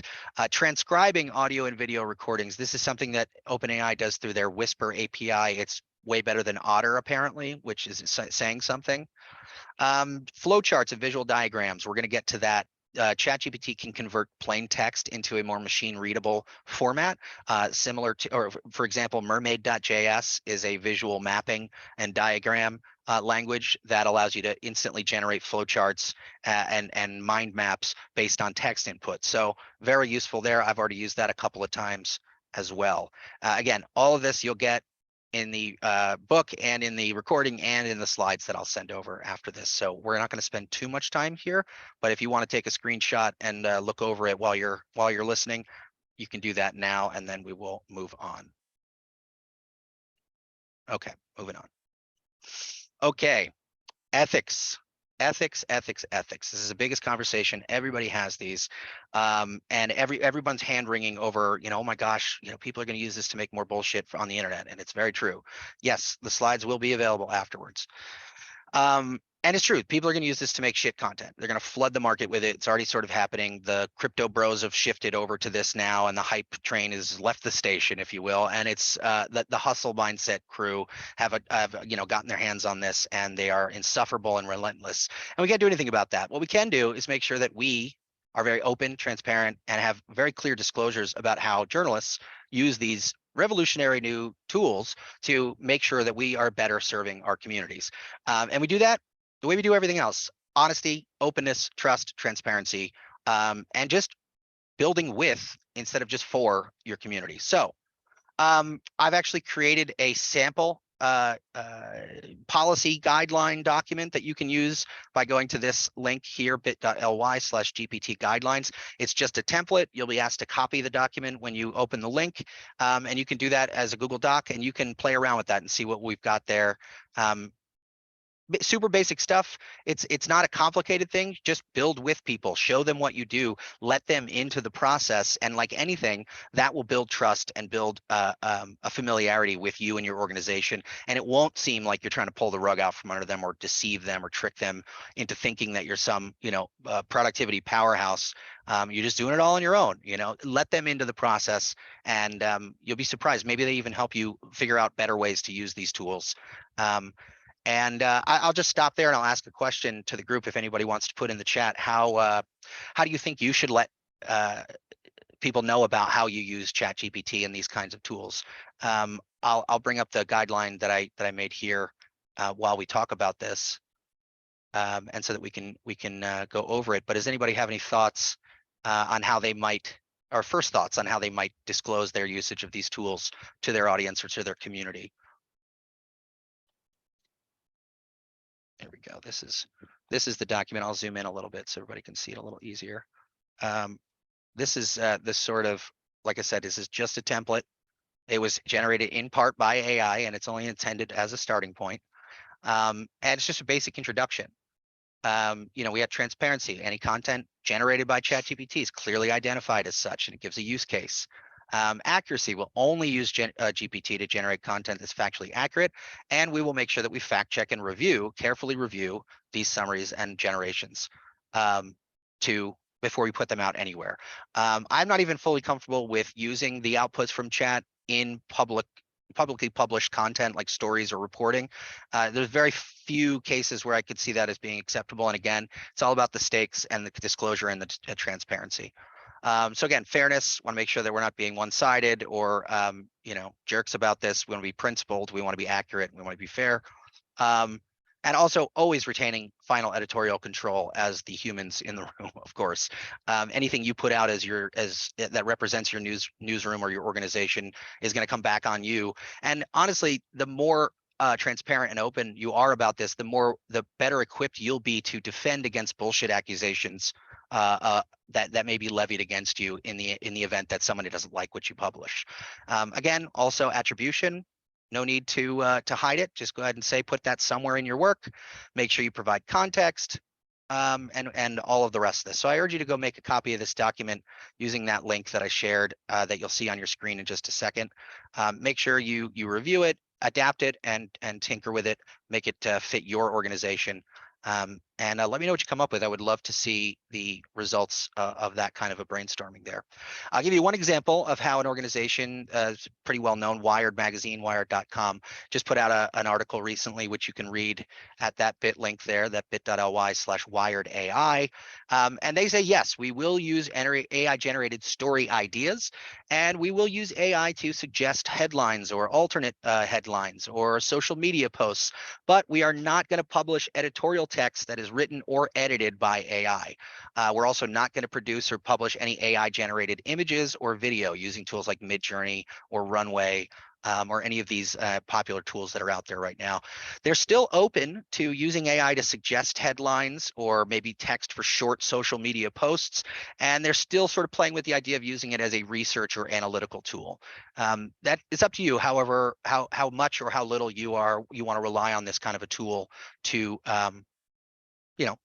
transcribing audio and video recordings. This is something that OpenAI does through their Whisper API. It's way better than Otter apparently, which is saying something. Flowcharts and visual diagrams. We're going to get to that. ChatGPT can convert plain text into a more machine readable format, similar to, or for example, mermaid.js is a visual mapping and diagram language that allows you to instantly generate flowcharts and mind maps based on text input. So very useful there. I've already used that a couple of times as well. Again, all of this you'll get in the book and in the recording and in the slides that I'll send over after this. So we're not going to spend too much time here, but if you want to take a screenshot and look over it while you're listening, you can do that now, and then we will move on. Okay, moving on. Okay, ethics. Ethics. This is the biggest conversation. Everybody has these, and everyone's hand wringing over, oh my gosh, people are going to use this to make more bullshit on the internet, and it's very true. Yes, the slides will be available afterwards. And it's true. People are going to use this to make shit content. They're going to flood the market with it. It's already sort of happening. The crypto bros have shifted over to this now, and the hype train has left the station, if you will. And it's the hustle mindset crew have gotten their hands on this, and they are insufferable and relentless. And we can't do anything about that. What we can do is make sure that we are very open, transparent, and have very clear disclosures about how journalists use these revolutionary new tools to make sure that we are better serving our communities. And we do that the way we do everything else: honesty, openness, trust, transparency, and just building with instead of just for your community. So I've actually created a sample policy guideline document that you can use by going to this link here, bit.ly/GPT guidelines. It's just a template. You'll be asked to copy the document when you open the link, and you can do that as a Google Doc, and you can play around with that and see what we've got there. Super basic stuff. It's not a complicated thing. Just build with people, show them what you do, let them into the process, and like anything, that will build trust and build a familiarity with you and your organization. And it won't seem like you're trying to pull the rug out from under them or deceive them or trick them into thinking that you're some productivity powerhouse. You're just doing it all on your own. Let them into the process, and you'll be surprised. Maybe they even help you figure out better ways to use these tools. And I'll just stop there, and I'll ask a question to the group if anybody wants to put in the chat. How do you think you should let people know about how you use ChatGPT and these kinds of tools? I'll bring up the guideline that I made here while we talk about this, and so that we can go over it. But does anybody have any thoughts on how they might, or first thoughts on how they might disclose their usage of these tools to their audience or to their community? There we go. This is the document. I'll zoom in a little bit so everybody can see it a little easier. This is this sort of, like I said, this is just a template. It was generated in part by AI, and it's only intended as a starting point. And it's just a basic introduction. We have transparency. Any content generated by ChatGPT is clearly identified as such, and it gives a use case. Accuracy: will only use GPT to generate content that's factually accurate, and we will make sure that we fact check and carefully review these summaries and generations before we put them out anywhere. I'm not even fully comfortable with using the outputs from chat in publicly published content like stories or reporting. There's very few cases where I could see that as being acceptable. And again, it's all about the stakes and the disclosure and the transparency. So again, fairness, want to make sure that we're not being one-sided or jerks about this. We want to be principled, we want to be accurate, we want to be fair. And also always retaining final editorial control as the humans in the room, of course. Anything you put out as that represents your newsroom or your organization is going to come back on you. And honestly, the more transparent and open you are about this, the better equipped you'll be to defend against bullshit accusations that may be levied against you in the event that somebody doesn't like what you publish. Again, also attribution. No need to hide it. Just go ahead and put that somewhere in your work. Make sure you provide context, and all of the rest of this. So I urge you to go make a copy of this document using that link that I shared that you'll see on your screen in just a second. Make sure you review it, adapt it, and tinker with it. Make it fit your organization. and let me know what you come up with. I would love to see the results of that kind of a brainstorming there. I'll give you one example of how an organization, pretty well known, Wired magazine, wired.com, just put out an article recently, which you can read at that bit link there, that bit.ly/wired AI. And they say, yes, we will use AI generated story ideas, and we will use AI to suggest headlines or alternate headlines or social media posts, but we are not going to publish editorial text that is written or edited by AI. We're also not going to produce or publish any AI generated images or video using tools like Midjourney or Runway, or any of these popular tools that are out there right now. They're still open to using AI to suggest headlines or maybe text for short social media posts, and they're still sort of playing with the idea of using it as a research or analytical tool. That it's up to you, however, how much or how little you want to rely on this kind of a tool to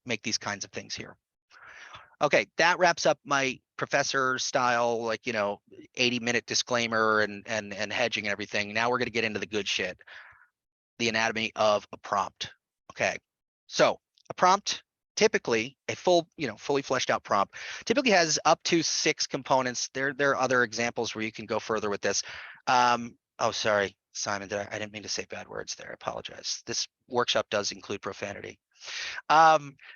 make these kinds of things here. Okay, that wraps up my professor style, 80-minute disclaimer and hedging and everything. Now we're going to get into the good shit, the anatomy of a prompt. Okay, so a prompt, typically a fully fleshed out prompt, typically has up to 6 components. There are other examples where you can go further with this. Oh, sorry, Simon, I didn't mean to say bad words there. I apologize. This workshop does include profanity.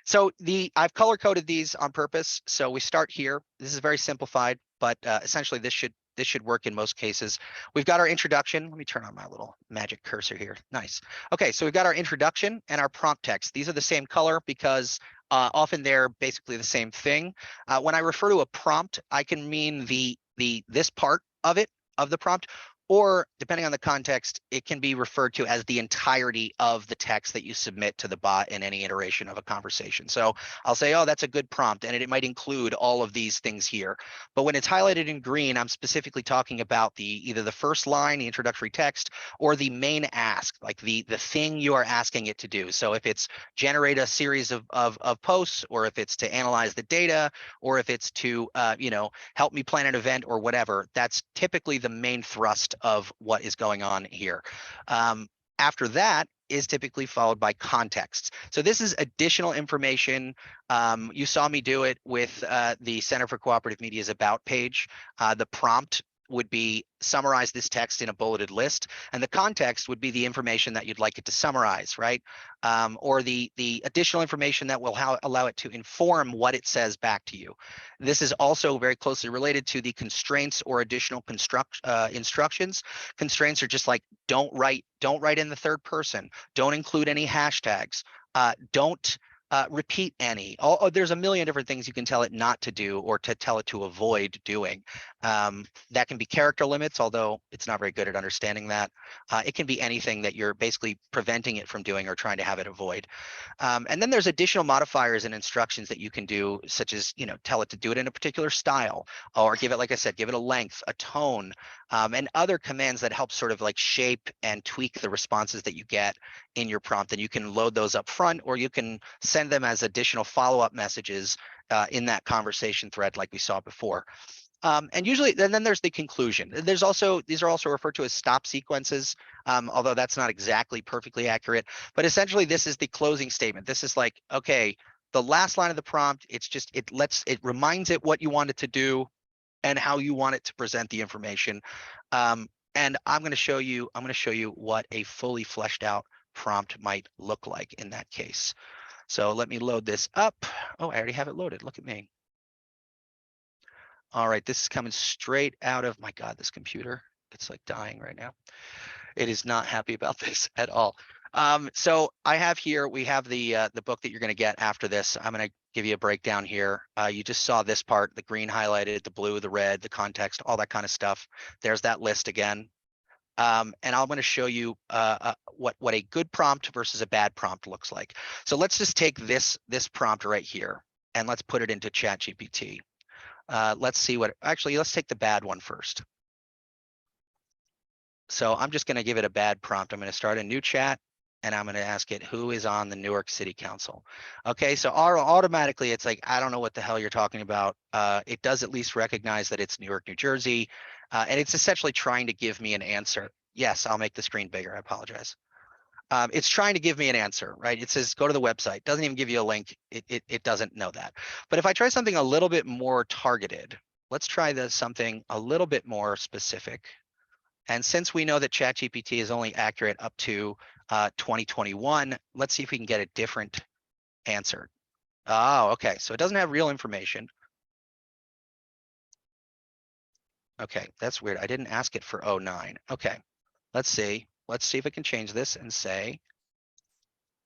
So I've color coded these on purpose. So we start here. This is very simplified, but essentially this should work in most cases. We've got our introduction. Let me turn on my little magic cursor here. Nice. Okay, so we've got our introduction and our prompt text. These are the same color because often they're basically the same thing. When I refer to a prompt, I can mean this part of the prompt, or depending on the context, it can be referred to as the entirety of the text that you submit to the bot in any iteration of a conversation. So I'll say, oh, that's a good prompt, and it might include all of these things here. But when it's highlighted in green, I'm specifically talking about either the first line, the introductory text, or the main ask, like the thing you are asking it to do. So if it's generate a series of posts, or if it's to analyze the data, or if it's to help me plan an event or whatever, that's typically the main thrust of what is going on here. After that is typically followed by context. So this is additional information. You saw me do it with the Center for Cooperative Media's About page. The prompt would be summarize this text in a bulleted list, and the context would be the information that you'd like it to summarize, right? Or the additional information that will allow it to inform what it says back to you. This is also very closely related to the constraints or additional instructions. Constraints are just like don't write in the third person, don't include any hashtags, don't repeat any. There's a million different things you can tell it not to do or to tell it to avoid doing. That can be character limits, although it's not very good at understanding that. It can be anything that you're basically preventing it from doing or trying to have it avoid. And then there's additional modifiers and instructions that you can do, such as tell it to do it in a particular style, or give it, like I said, give it a length, a tone, and other commands that help sort of like shape and tweak the responses that you get in your prompt. And you can load those up front, or you can send them as additional follow-up messages in that conversation thread like we saw before. And usually, and then there's the conclusion. These are also referred to as stop sequences, although that's not exactly perfectly accurate. But essentially, this is the closing statement. This is like, okay, the last line of the prompt. It reminds it what you want it to do and how you want it to present the information. And I'm going to show you what a fully fleshed out prompt might look like in that case. So let me load this up. Oh, I already have it loaded. Look at me. All right, this is coming straight out of, my God, this computer, it's like dying right now. It is not happy about this at all. So I have here, we have the book that you're going to get after this. I'm going to give you a breakdown here. You just saw this part, the green highlighted, the blue, the red, the context, all that kind of stuff. There's that list again. And I'm going to show you what a good prompt versus a bad prompt looks like. So let's just take this prompt right here and let's put it into ChatGPT. Let's take the bad one first. So I'm just going to give it a bad prompt. I'm going to start a new chat and I'm going to ask it, who is on the Newark City Council? Okay, so automatically it's like, I don't know what the hell you're talking about. It does at least recognize that it's Newark, New Jersey. And it's essentially trying to give me an answer. Yes, I'll make the screen bigger. I apologize. It's trying to give me an answer, right? It says go to the website. Doesn't even give you a link. It doesn't know that. But if I try something a little bit more targeted, let's try something a little bit more specific. And since we know that ChatGPT is only accurate up to 2021, let's see if we can get a different answer. Oh, okay. So it doesn't have real information. Okay, that's weird. I didn't ask it for 09. Okay, let's see. Let's see if it can change this and say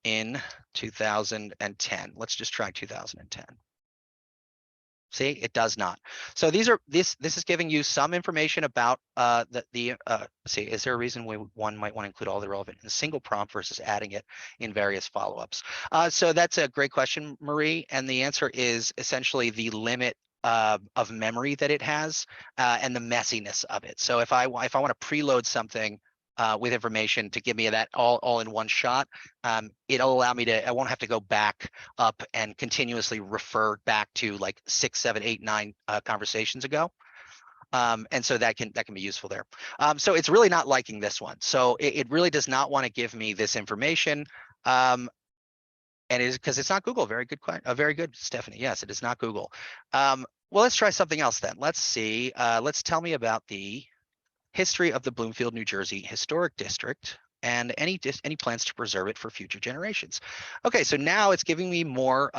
in 2010. Let's just try 2010. See, it does not. So this is giving you some information about see, is there a reason one might want to include all the relevant in a single prompt versus adding it in various follow-ups? So that's a great question, Marie, and the answer is essentially the limit of memory that it has and the messiness of it. So if I want to preload something with information to give me that all in one shot, it'll allow me to, I won't have to go back up and continuously refer back to like 6, 7, 8, 9 conversations ago. And so that can be useful there. So it's really not liking this one. So it really does not want to give me this information. And it is because it's not Google. Very good question. Very good, Stephanie. Yes, it is not Google. Well, let's try something else then. Let's see. Let's tell me about the history of the Bloomfield, New Jersey Historic District and any plans to preserve it for future generations. Okay, so now it's giving me more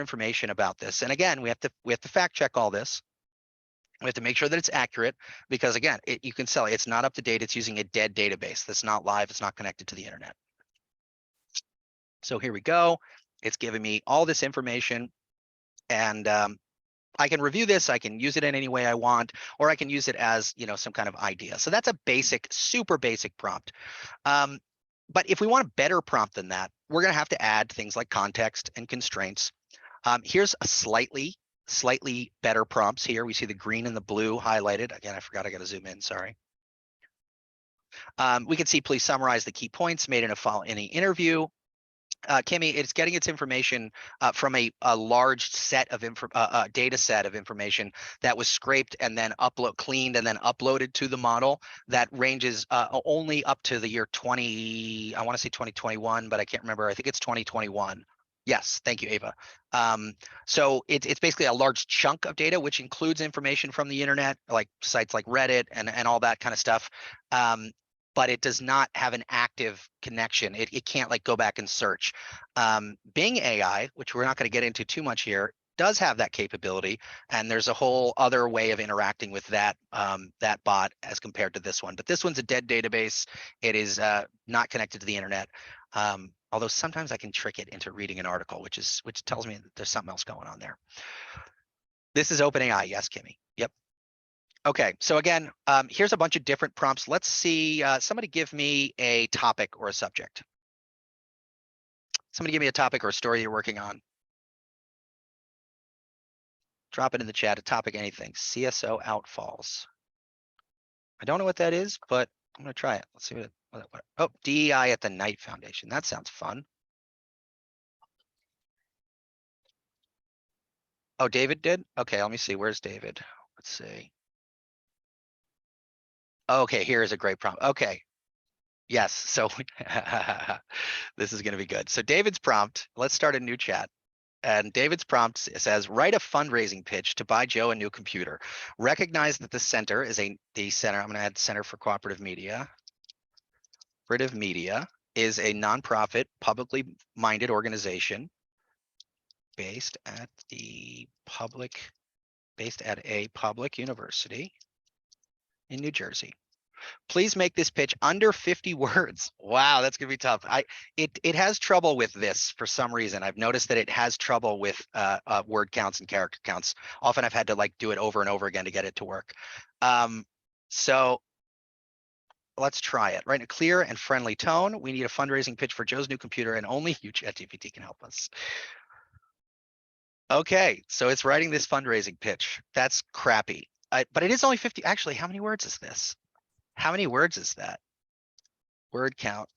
information about this. And again, we have to fact check all this. We have to make sure that it's accurate because again, you can tell it's not up to date. It's using a dead database that's not live. It's not connected to the internet. So here we go. It's giving me all this information, and I can review this, I can use it in any way I want, or I can use it as, some kind of idea. So that's a basic, super basic prompt. But if we want a better prompt than that, we're going to have to add things like context and constraints. Here's a slightly better prompts here. We see the green and the blue highlighted. Again, I forgot I got to zoom in, sorry. We can see, please summarize the key points made in any interview. Kimmy, it's getting its information from a large set of data set of information that was scraped and then cleaned and then uploaded to the model that ranges only up to the year 20, I want to say 2021, but I can't remember. I think it's 2021. Yes, thank you, Ava. So it's basically a large chunk of data, which includes information from the internet, like sites like Reddit and all that kind of stuff. But it does not have an active connection. It can't like go back and search. Bing AI, which we're not going to get into too much here, does have that capability, and there's a whole other way of interacting with that that bot as compared to this one. But this one's a dead database. It is not connected to the internet. Although sometimes I can trick it into reading an article, which tells me that there's something else going on there. This is OpenAI, yes, Kimmy. Yep. Okay, so again, here's a bunch of different prompts. Let's see, somebody give me a topic or a subject. Somebody give me a topic or a story you're working on. Drop it in the chat, a topic, anything. CSO outfalls. I don't know what that is, but I'm gonna try it. Let's see what oh, DEI at the Knight Foundation. That sounds fun. Oh, David did? Okay, let me see, where's David? Let's see. Okay, here is a great prompt. Okay, yes, so this is gonna be good. So David's prompt, let's start a new chat. And David's prompt says, write a fundraising pitch to buy Joe a new computer. Recognize that the center is the center. I'm going to add Center for Cooperative Media. Cooperative Media is a nonprofit, publicly minded organization based at a public university in New Jersey. Please make this pitch under 50 words. Wow, that's gonna be tough. It has trouble with this for some reason. I've noticed that it has trouble with word counts and character counts. Often I've had to like do it over and over again to get it to work. So let's try it. Right, in a clear and friendly tone. We need a fundraising pitch for Joe's new computer, and only you, ChatGPT, can help us. Okay, so it's writing this fundraising pitch. That's crappy. But it is only 50. Actually, how many words is this? How many words is that? Word count.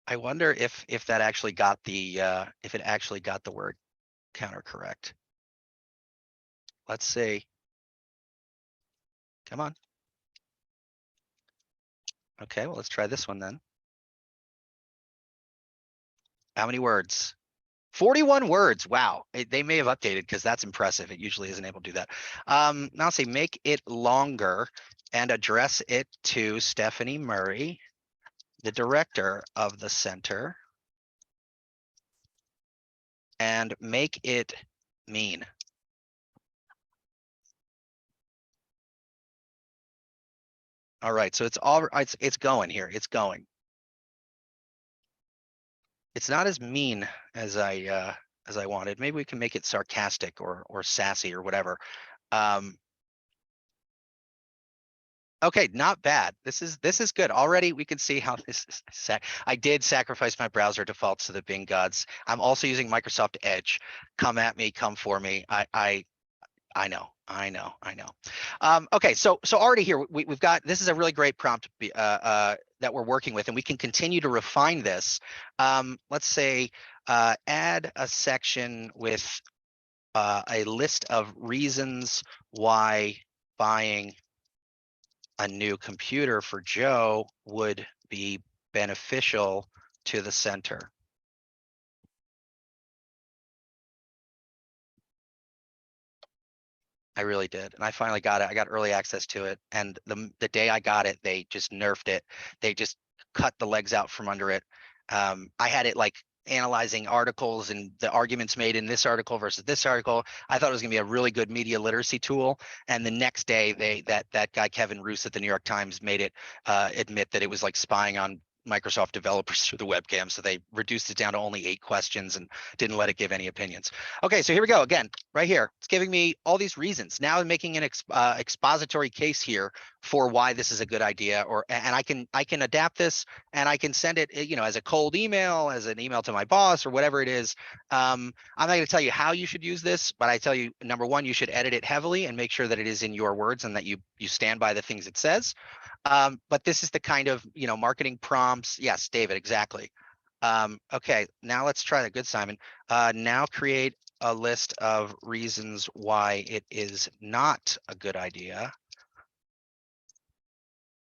I wonder if that actually got the if it actually got the word counter correct. Let's see. Come on. Okay, well, let's try this one then. How many words? 41 words. Wow. They may have updated because that's impressive. It usually isn't able to do that. Now I'll say make it longer and address it to Stephanie Murray, the director of the center, and make it mean. All right, so it's going here. It's going. It's not as mean as I wanted. Maybe we can make it sarcastic or sassy or whatever. Okay, not bad. This is good. Already we can see how this is. I did sacrifice my browser defaults to the Bing gods. I'm also using Microsoft Edge. Come at me, come for me. I know. Okay, so already here we've got, this is a really great prompt that we're working with, and we can continue to refine this. Let's say add a section with a list of reasons why buying a new computer for Joe would be beneficial to the center. I really did. And I finally got it. I got early access to it. And the day I got it, they just nerfed it. They just cut the legs out from under it. I had it like analyzing articles and the arguments made in this article versus this article. I thought it was gonna be a really good media literacy tool. And the next day that guy, Kevin Roos at the New York Times, made it admit that it was like spying on Microsoft developers through the webcam. So they reduced it down to only 8 questions and didn't let it give any opinions. Okay, so here we go again, right here. It's giving me all these reasons. Now I'm making an expository case here for why this is a good idea, and I can adapt this and I can send it, as a cold email, as an email to my boss, or whatever it is. I'm not going to tell you how you should use this, but I tell you, number one, you should edit it heavily and make sure that it is in your words and that you stand by the things it says. But this is the kind of, marketing prompts. Yes, David, exactly. Okay, now let's try that. Good, Simon. Now create a list of reasons why it is not a good idea.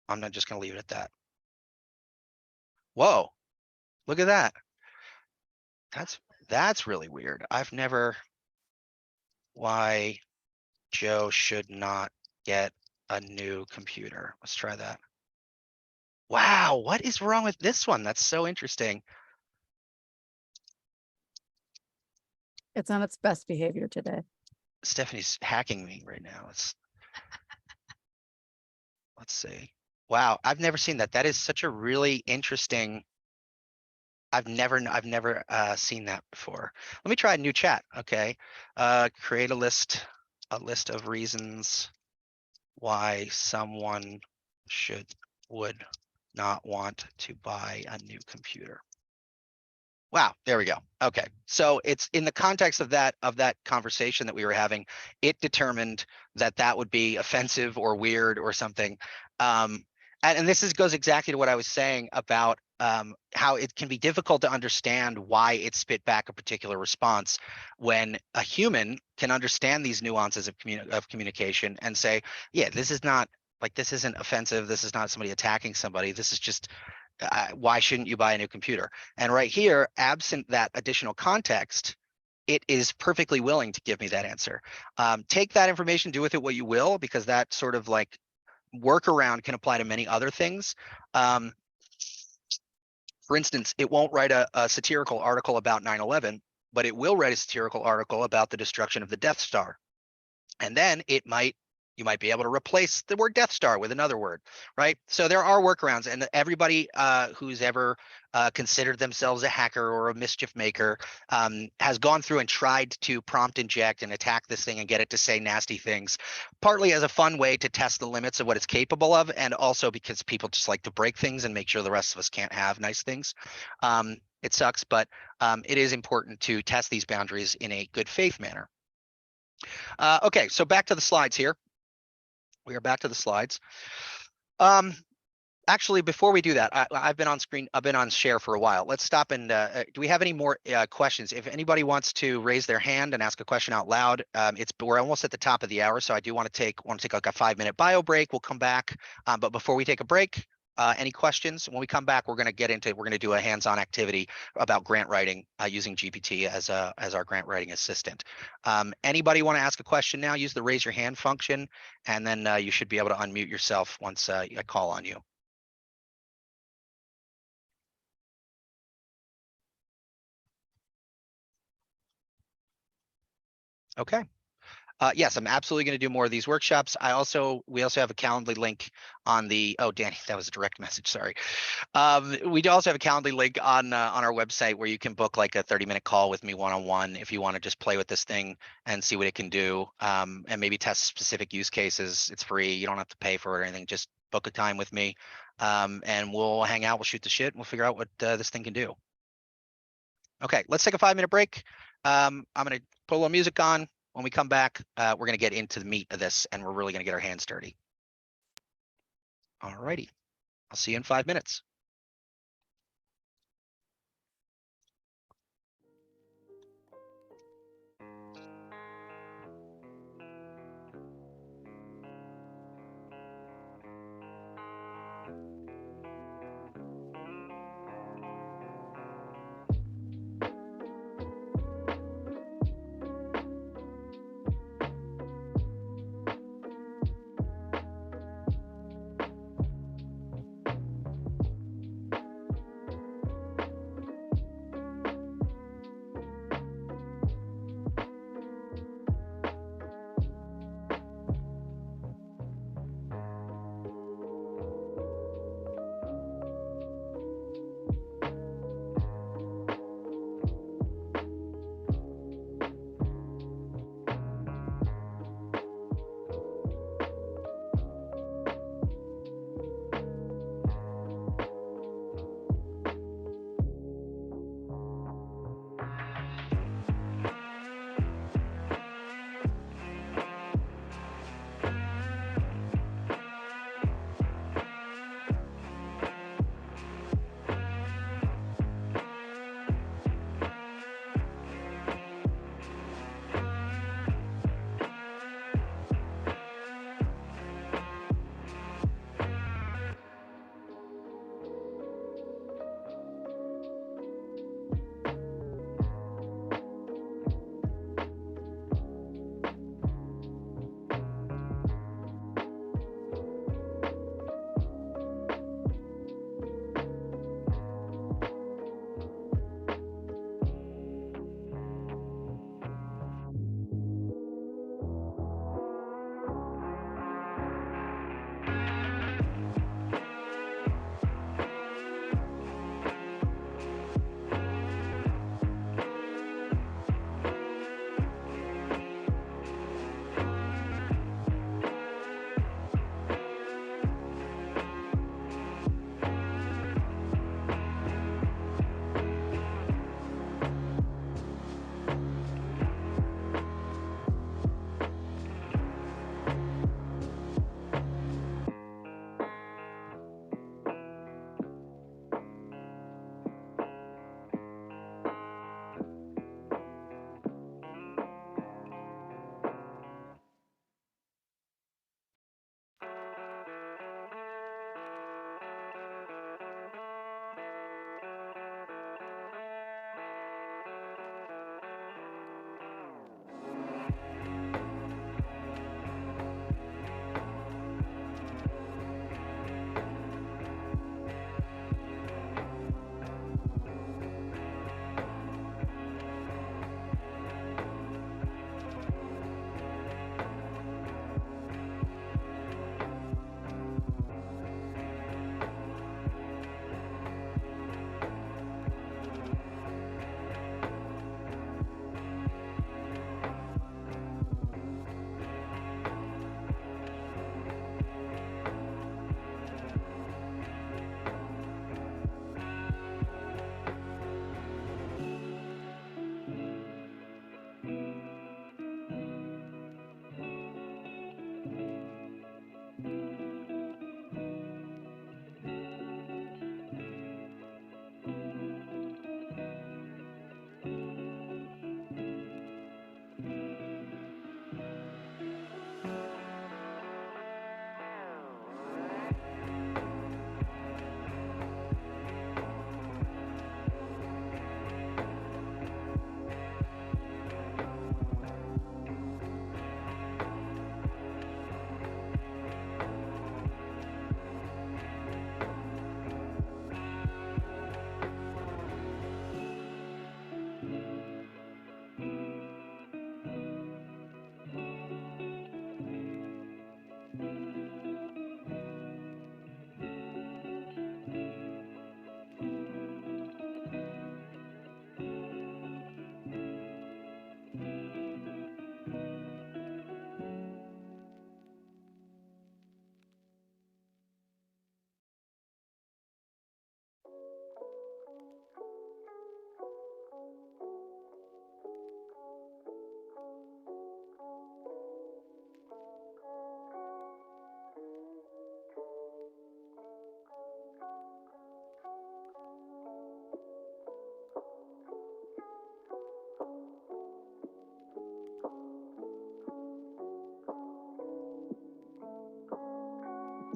I'm not just going to leave it at that. Whoa, look at that. That's really weird. I've never, why Joe should not get a new computer. Let's try that. Wow, what is wrong with this one? That's so interesting. It's on its best behavior today. Stephanie's hacking me right now. Let's see. Wow, I've never seen that. That is such a really interesting. I've never seen that before. Let me try a new chat. Okay, create a list of reasons why someone would not want to buy a new computer. Wow, there we go. Okay, so it's in the context of that conversation that we were having, it determined that would be offensive or weird or something. And this goes exactly to what I was saying about how it can be difficult to understand why it spit back a particular response when a human can understand these nuances of communication and say, yeah, this isn't offensive. This is not somebody attacking somebody. This is just why shouldn't you buy a new computer? And right here, absent that additional context, it is perfectly willing to give me that answer. Take that information, do with it what you will, because that sort of like workaround can apply to many other things. For instance, it won't write a satirical article about 9/11, but it will write a satirical article about the destruction of the Death Star. And then you might be able to replace the word Death Star with another word, right? So there are workarounds, and everybody who's ever considered themselves a hacker or a mischief maker has gone through and tried to prompt inject and attack this thing and get it to say nasty things, partly as a fun way to test the limits of what it's capable of, and also because people just like to break things and make sure the rest of us can't have nice things. It sucks, but it is important to test these boundaries in a good faith manner. Okay, so back to the slides here. We are back to the slides. Actually, before we do that, I've been on screen. I've been on share for a while. Let's stop and do we have any more questions? If anybody wants to raise their hand and ask a question out loud, we're almost at the top of the hour, so I do want to take like a 5-minute bio break. We'll come back, but before we take a break, Any questions? When we come back, we're going to do a hands-on activity about grant writing using GPT as our grant writing assistant. Anybody want to ask a question now? Use the raise your hand function, and then you should be able to unmute yourself once I call on you. Okay. Yes, I'm absolutely going to do more of these workshops. We also have a Calendly link on the. Oh, Danny, that was a direct message. Sorry. We do also have a Calendly link on our website where you can book like a 30-minute call with me one-on-one if you want to just play with this thing and see what it can do, and maybe test specific use cases. It's free. You don't have to pay for it or anything. Just book a time with me, and we'll hang out. We'll shoot the shit. And we'll figure out what this thing can do. Okay, let's take a 5-minute break. I'm going to put a little music on. When we come back, we're going to get into the meat of this, and we're really going to get our hands dirty. All righty. I'll see you in 5 minutes.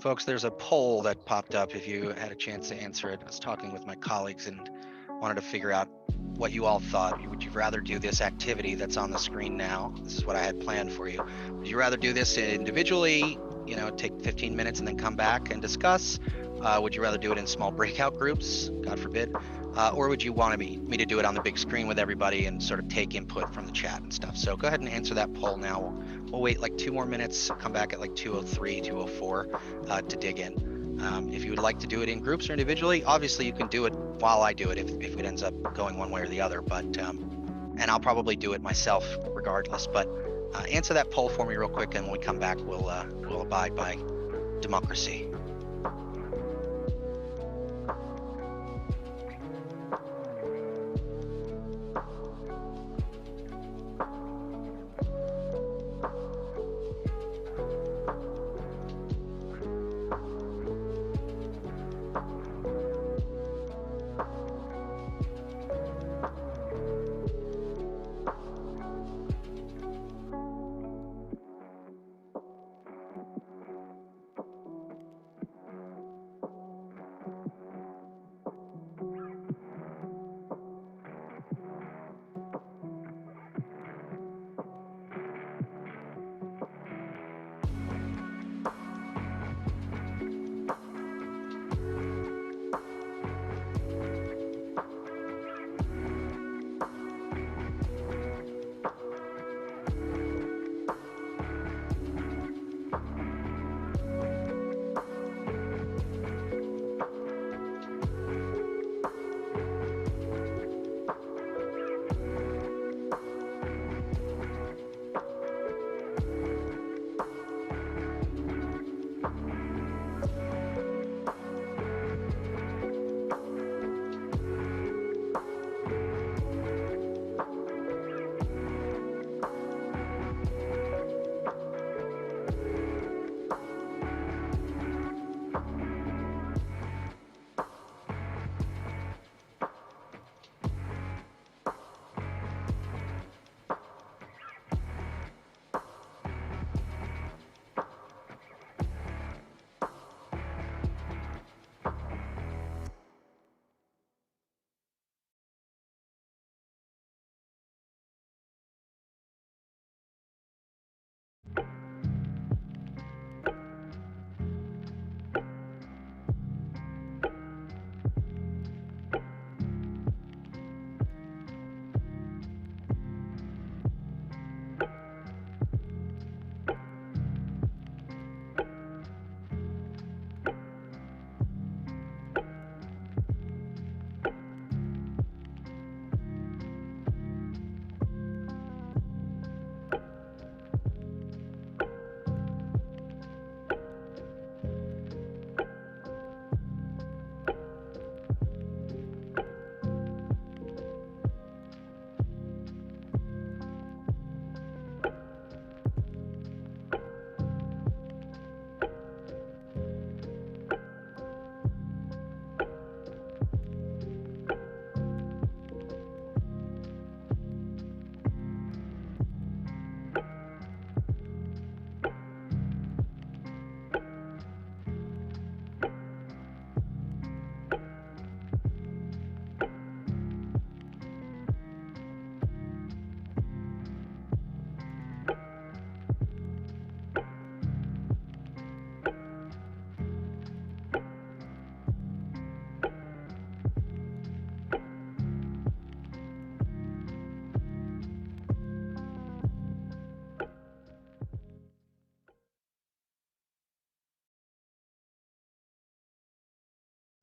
Folks, there's a poll that popped up if you had a chance to answer it. I was talking with my colleagues and wanted to figure out what you all thought. Would you rather do this activity that's on the screen now? This is what I had planned for you. Would you rather do this individually, take 15 minutes and then come back and discuss? Would you rather do it in small breakout groups, God forbid? Or would you want me to do it on the big screen with everybody and sort of take input from the chat and stuff? So go ahead and answer that poll now. We'll wait like 2 more minutes, come back at like 2:03, 2:04 to dig in. If you would like to do it in groups or individually, obviously you can do it while I do it if it ends up going one way or the other. But and I'll probably do it myself regardless. But answer that poll for me real quick, and when we come back, we'll abide by democracy.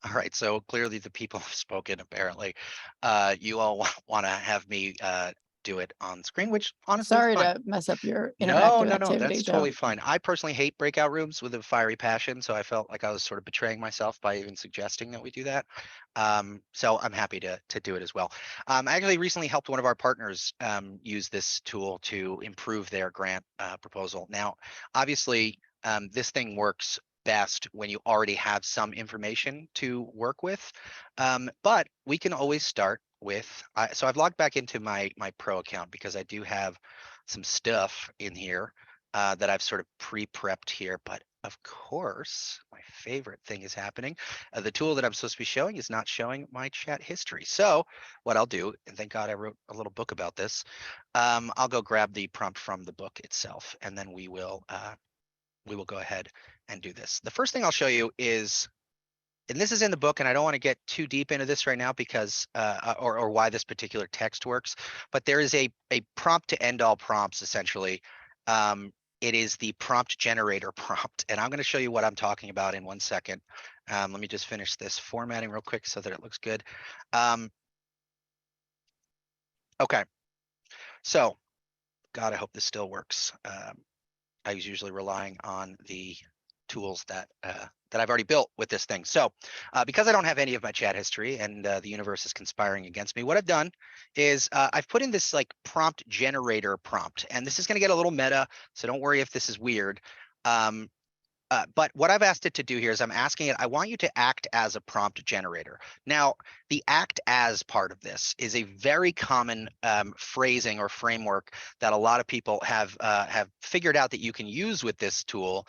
All right, so clearly the people have spoken. Apparently, you all want to have me do it on screen, which honestly is Sorry fine. to mess up your No, interactive no, no, activity, that's totally Joe. fine. I personally hate breakout rooms with a fiery passion, so I felt like I was sort of betraying myself by even suggesting that we do that. So I'm happy to do it as well. I actually recently helped one of our partners use this tool to improve their grant proposal. Now, obviously, this thing works best when you already have some information to work with, but we can always start with. So I've logged back into my pro account because I do have some stuff in here that I've sort of pre-prepped here, but of course, my favorite thing is happening. The tool that I'm supposed to be showing is not showing my chat history. So what I'll do, and thank God I wrote a little book about this, I'll go grab the prompt from the book itself, and then we will go ahead and do this. The first thing I'll show you is, and this is in the book, and I don't want to get too deep into this right now because, or why this particular text works, but there is a prompt to end all prompts essentially. It is the prompt generator prompt, and I'm going to show you what I'm talking about in 1 second. Let me just finish this formatting real quick so that it looks good. Okay, so God, I hope this still works. I was usually relying on the tools that I've already built with this thing. So because I don't have any of my chat history and the universe is conspiring against me, what I've done is I've put in this like prompt generator prompt, and this is going to get a little meta, so don't worry if this is weird. But what I've asked it to do here is I'm asking it, I want you to act as a prompt generator. Now, the act as part of this is a very common phrasing or framework that a lot of people have figured out that you can use with this tool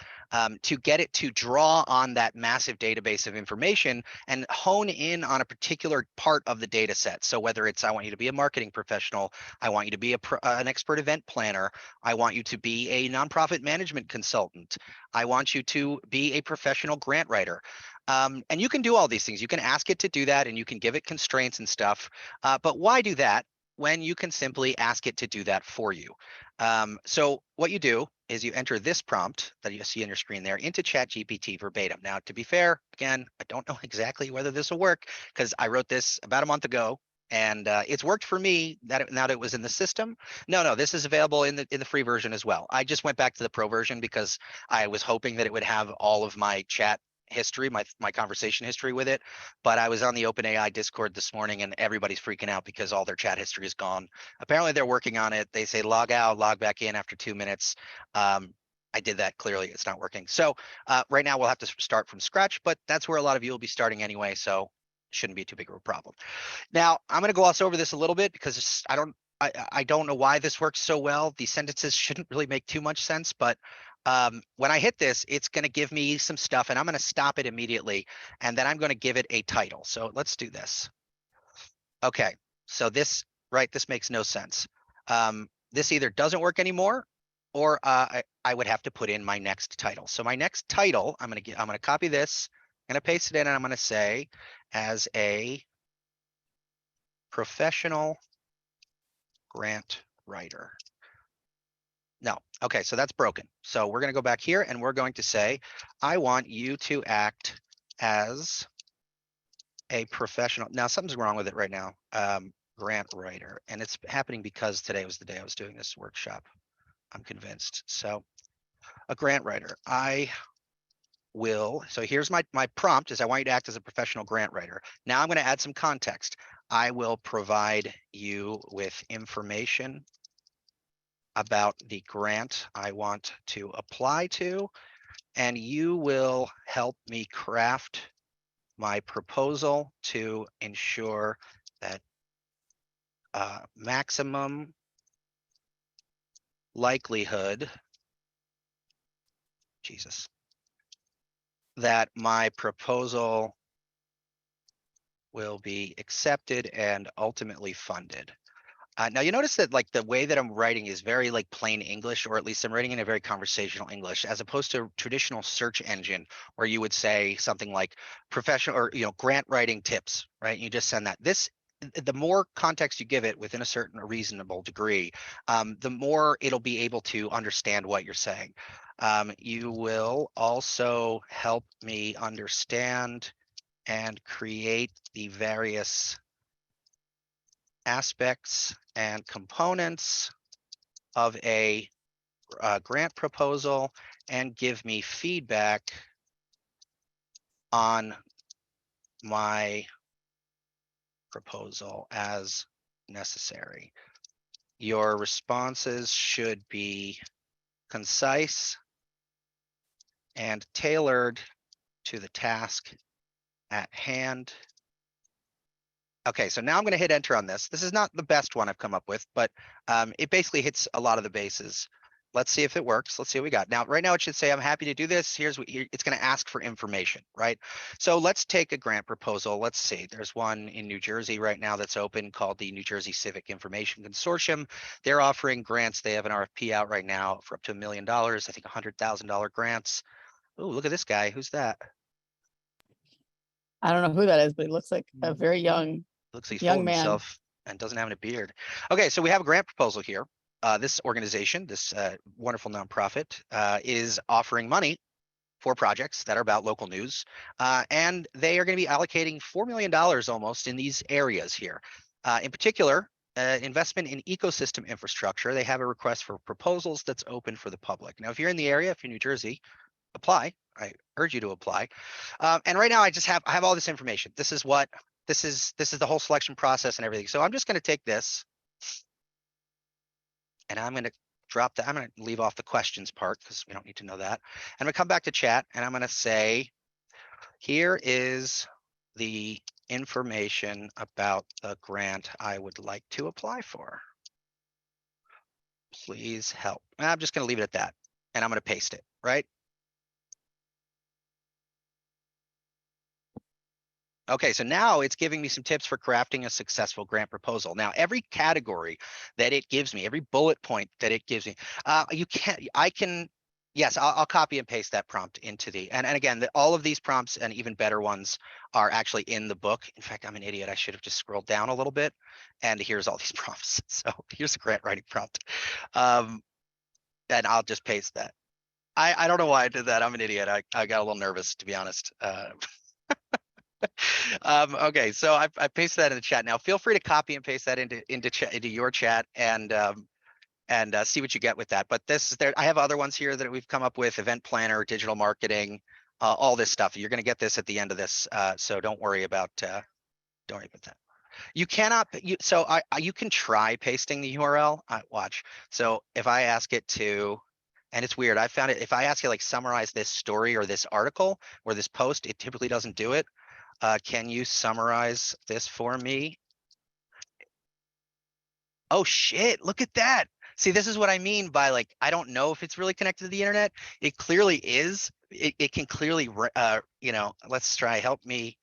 to get it to draw on that massive database of information and hone in on a particular part of the data set. So whether it's I want you to be a marketing professional, I want you to be an expert event planner, I want you to be a nonprofit management consultant, I want you to be a professional grant writer. And you can do all these things. You can ask it to do that, and you can give it constraints and stuff. But why do that when you can simply ask it to do that for you? So what you do is you enter this prompt that you see on your screen there into ChatGPT verbatim. Now, to be fair, again, I don't know exactly whether this will work because I wrote this about a month ago, and it's worked for me now that it was in the system. No, this is available in the free version as well. I just went back to the pro version because I was hoping that it would have all of my chat history, my conversation history with it. But I was on the OpenAI Discord this morning, and everybody's freaking out because all their chat history is gone. Apparently, they're working on it. They say log out, log back in after 2 minutes. I did that. Clearly, it's not working. So right now, we'll have to start from scratch, but that's where a lot of you will be starting anyway. So shouldn't be too big of a problem. Now, I'm going to gloss over this a little bit because I don't know why this works so well. These sentences shouldn't really make too much sense, but when I hit this, it's going to give me some stuff, and I'm going to stop it immediately, and then I'm going to give it a title. So let's do this. Okay, so this makes no sense. This either doesn't work anymore, or I would have to put in my next title. So my next title, I'm going to copy this, I'm going to paste it in, and I'm going to say as a professional grant writer. No. Okay, so that's broken. So we're going to go back here and we're going to say, I want you to act as a professional. Now, something's wrong with it right now. Grant writer. And it's happening because today was the day I was doing this workshop. I'm convinced. So a grant writer. So here's my prompt is I want you to act as a professional grant writer. Now I'm going to add some context. I will provide you with information about the grant I want to apply to, and you will help me craft my proposal to ensure that maximum likelihood, that my proposal will be accepted and ultimately funded. Now you notice that like the way that I'm writing is very like plain English, or at least I'm writing in a very conversational English, as opposed to traditional search engine where you would say something like professional or grant writing tips, right? You just send that. The more context you give it within a certain reasonable degree, the more it'll be able to understand what you're saying. You will also help me understand and create the various aspects and components of a grant proposal and give me feedback on my proposal as necessary. Your responses should be concise and tailored to the task at hand. Okay, so now I'm going to hit enter on this. This is not the best one I've come up with, but it basically hits a lot of the bases. Let's see if it works. Let's see what we got. Now, right now it should say, I'm happy to do this. Here's what it's going to ask for information, right? So let's take a grant proposal. Let's see. There's one in New Jersey right now that's open called the New Jersey Civic Information Consortium. They're offering grants. They have an RFP out right now for up to $1 million. I think $100,000 grants. Oh, look at this guy. Who's that? I don't know who that is, but he looks like a very young Looks like he's full young of man. himself and doesn't have a beard. Okay, so we have a grant proposal here. This organization, this wonderful nonprofit, is offering money for projects that are about local news, and they are going to be allocating $4 million almost in these areas here. In particular, investment in ecosystem infrastructure. They have a request for proposals that's open for the public. Now, if you're in the area, if you're New Jersey, apply. I urge you to apply. And right now, I have all this information. This is the whole selection process and everything. So I'm just going to take this, and I'm going to I'm going to leave off the questions part because we don't need to know that. I'm going to come back to chat, and I'm going to say, here is the information about the grant I would like to apply for. Please help. And I'm just going to leave it at that, and I'm going to paste it, right? Okay, so now it's giving me some tips for crafting a successful grant proposal. Now, every category that it gives me, every bullet point that it gives me, yes, I'll copy and paste that prompt into and again, all of these prompts and even better ones are actually in the book. In fact, I'm an idiot. I should have just scrolled down a little bit, and here's all these prompts. So here's a grant writing prompt, and I'll just paste that. I don't know why I did that. I'm an idiot. I got a little nervous, to be honest. Okay, so I pasted that in the chat. Now, feel free to copy and paste that into your chat and see what you get with that. But I have other ones here that we've come up with: event planner, digital marketing, all this stuff. You're going to get this at the end of this, so don't worry about that. You cannot. You can try pasting the URL. Watch. So if I ask it to. And it's weird. I found it. If I ask it like summarize this story or this article or this post, it typically doesn't do it. Can you summarize this for me? Oh shit, look at that. See, this is what I mean by like, I don't know if it's really connected to the internet. It clearly is. It can clearly, let's try, help me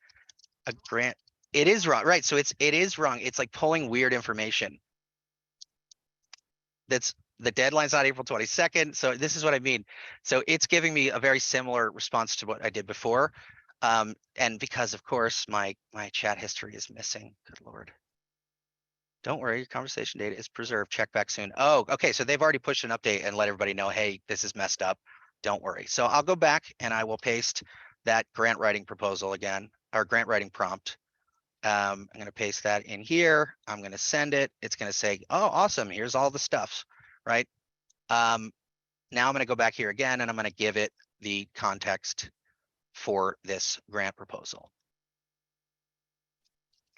a grant. It is wrong, right? So it is wrong. It's like pulling weird information. The deadline's not April 22nd. So this is what I mean. So it's giving me a very similar response to what I did before. And because of course my chat history is missing. Good Lord. Don't worry, your conversation data is preserved. Check back soon. Oh, okay. So they've already pushed an update and let everybody know, hey, this is messed up. Don't worry. So I'll go back and I will paste that grant writing proposal again, or grant writing prompt. I'm going to paste that in here. I'm going to send it. It's going to say, oh, awesome. Here's all the stuff, right? Now I'm going to go back here again and I'm going to give it the context for this grant proposal.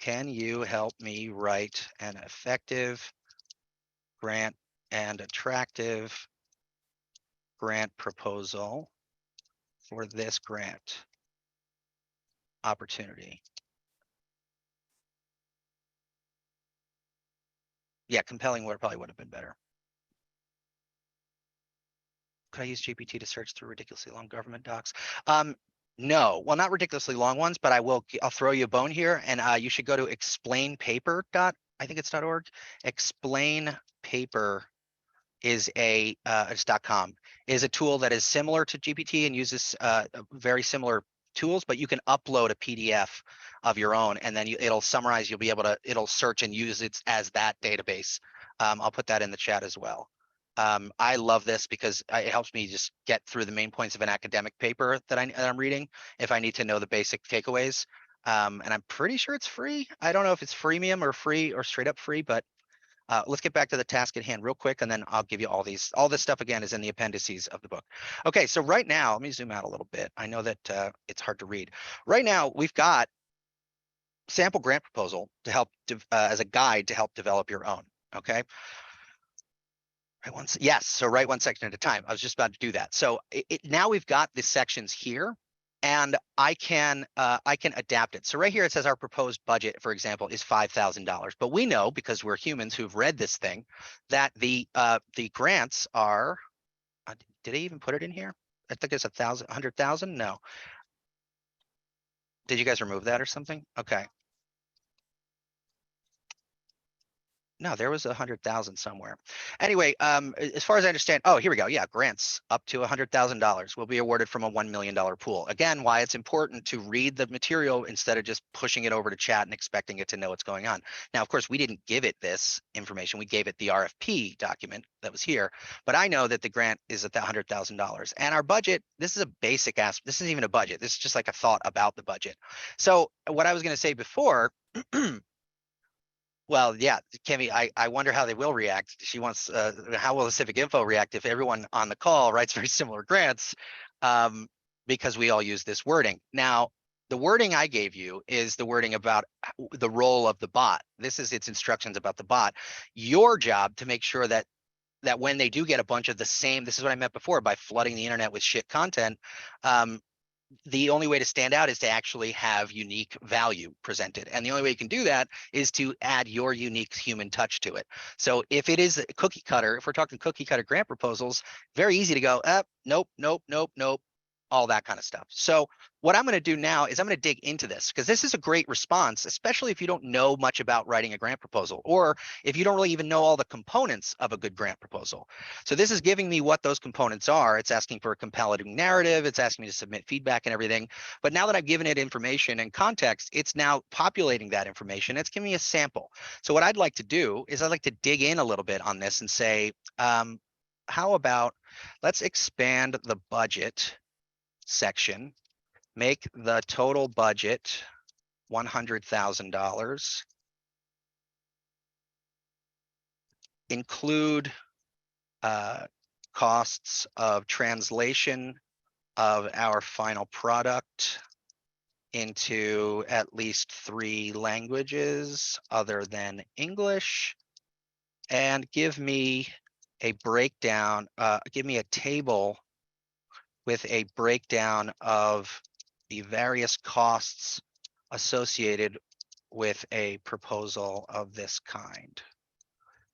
Can you help me write an effective grant and attractive grant proposal for this grant opportunity? Yeah, compelling probably would have been better. Could I use GPT to search through ridiculously long government docs? No, well, not ridiculously long ones, but I'll throw you a bone here, and you should go to explainpaper. I think it's .org. Explain Paper is it's .com, is a tool that is similar to GPT and uses very similar tools, but you can upload a PDF of your own, and then it'll summarize. You'll be able to, it'll search and use it as that database. I'll put that in the chat as well. I love this because it helps me just get through the main points of an academic paper that I'm reading if I need to know the basic takeaways. And I'm pretty sure it's free. I don't know if it's freemium or free or straight up free, but let's get back to the task at hand real quick, and then I'll give you all this stuff again is in the appendices of the book. Okay, so right now, let me zoom out a little bit. I know that it's hard to read. Right now, we've got sample grant proposal to help as a guide to help develop your own. Okay. Yes, so write one section at a time. I was just about to do that. So now we've got the sections here, and I can adapt it. So right here it says our proposed budget, for example, is $5,000. But we know, because we're humans who've read this thing, that the grants are Did I even put it in here? I think it's 100,000. No. Did you guys remove that or something? Okay. No, there was 100,000 somewhere. Anyway, as far as I understand, oh, here we go. Yeah, grants up to $100,000 will be awarded from a $1 million pool. Again, why it's important to read the material instead of just pushing it over to chat and expecting it to know what's going on. Now, of course, we didn't give it this information. We gave it the RFP document that was here, but I know that the grant is at the $100,000. And our budget, this is a basic ask. This isn't even a budget. This is just like a thought about the budget. So what I was going to say before, well, yeah, Kimmy, I wonder how they will react. She wants, how will the Civic Info react if everyone on the call writes very similar grants? Because we all use this wording. Now, the wording I gave you is the wording about the role of the bot. This is its instructions about the bot. Your job to make sure that when they do get a bunch of the same, this is what I meant before, by flooding the internet with shit content, the only way to stand out is to actually have unique value presented. And the only way you can do that is to add your unique human touch to it. So if it is a cookie cutter, if we're talking cookie cutter grant proposals, very easy to go, nope, nope, nope, nope, all that kind of stuff. So what I'm going to do now is I'm going to dig into this because this is a great response, especially if you don't know much about writing a grant proposal, or if you don't really even know all the components of a good grant proposal. So this is giving me what those components are. It's asking for a compelling narrative. It's asking me to submit feedback and everything. But now that I've given it information and context, it's now populating that information. It's giving me a sample. So what I'd like to do is I'd like to dig in a little bit on this and say, how about let's expand the budget section, make the total budget $100,000, include costs of translation of our final product into at least 3 languages other than English, and give me a breakdown, give me a table with a breakdown of the various costs associated with a proposal of this kind.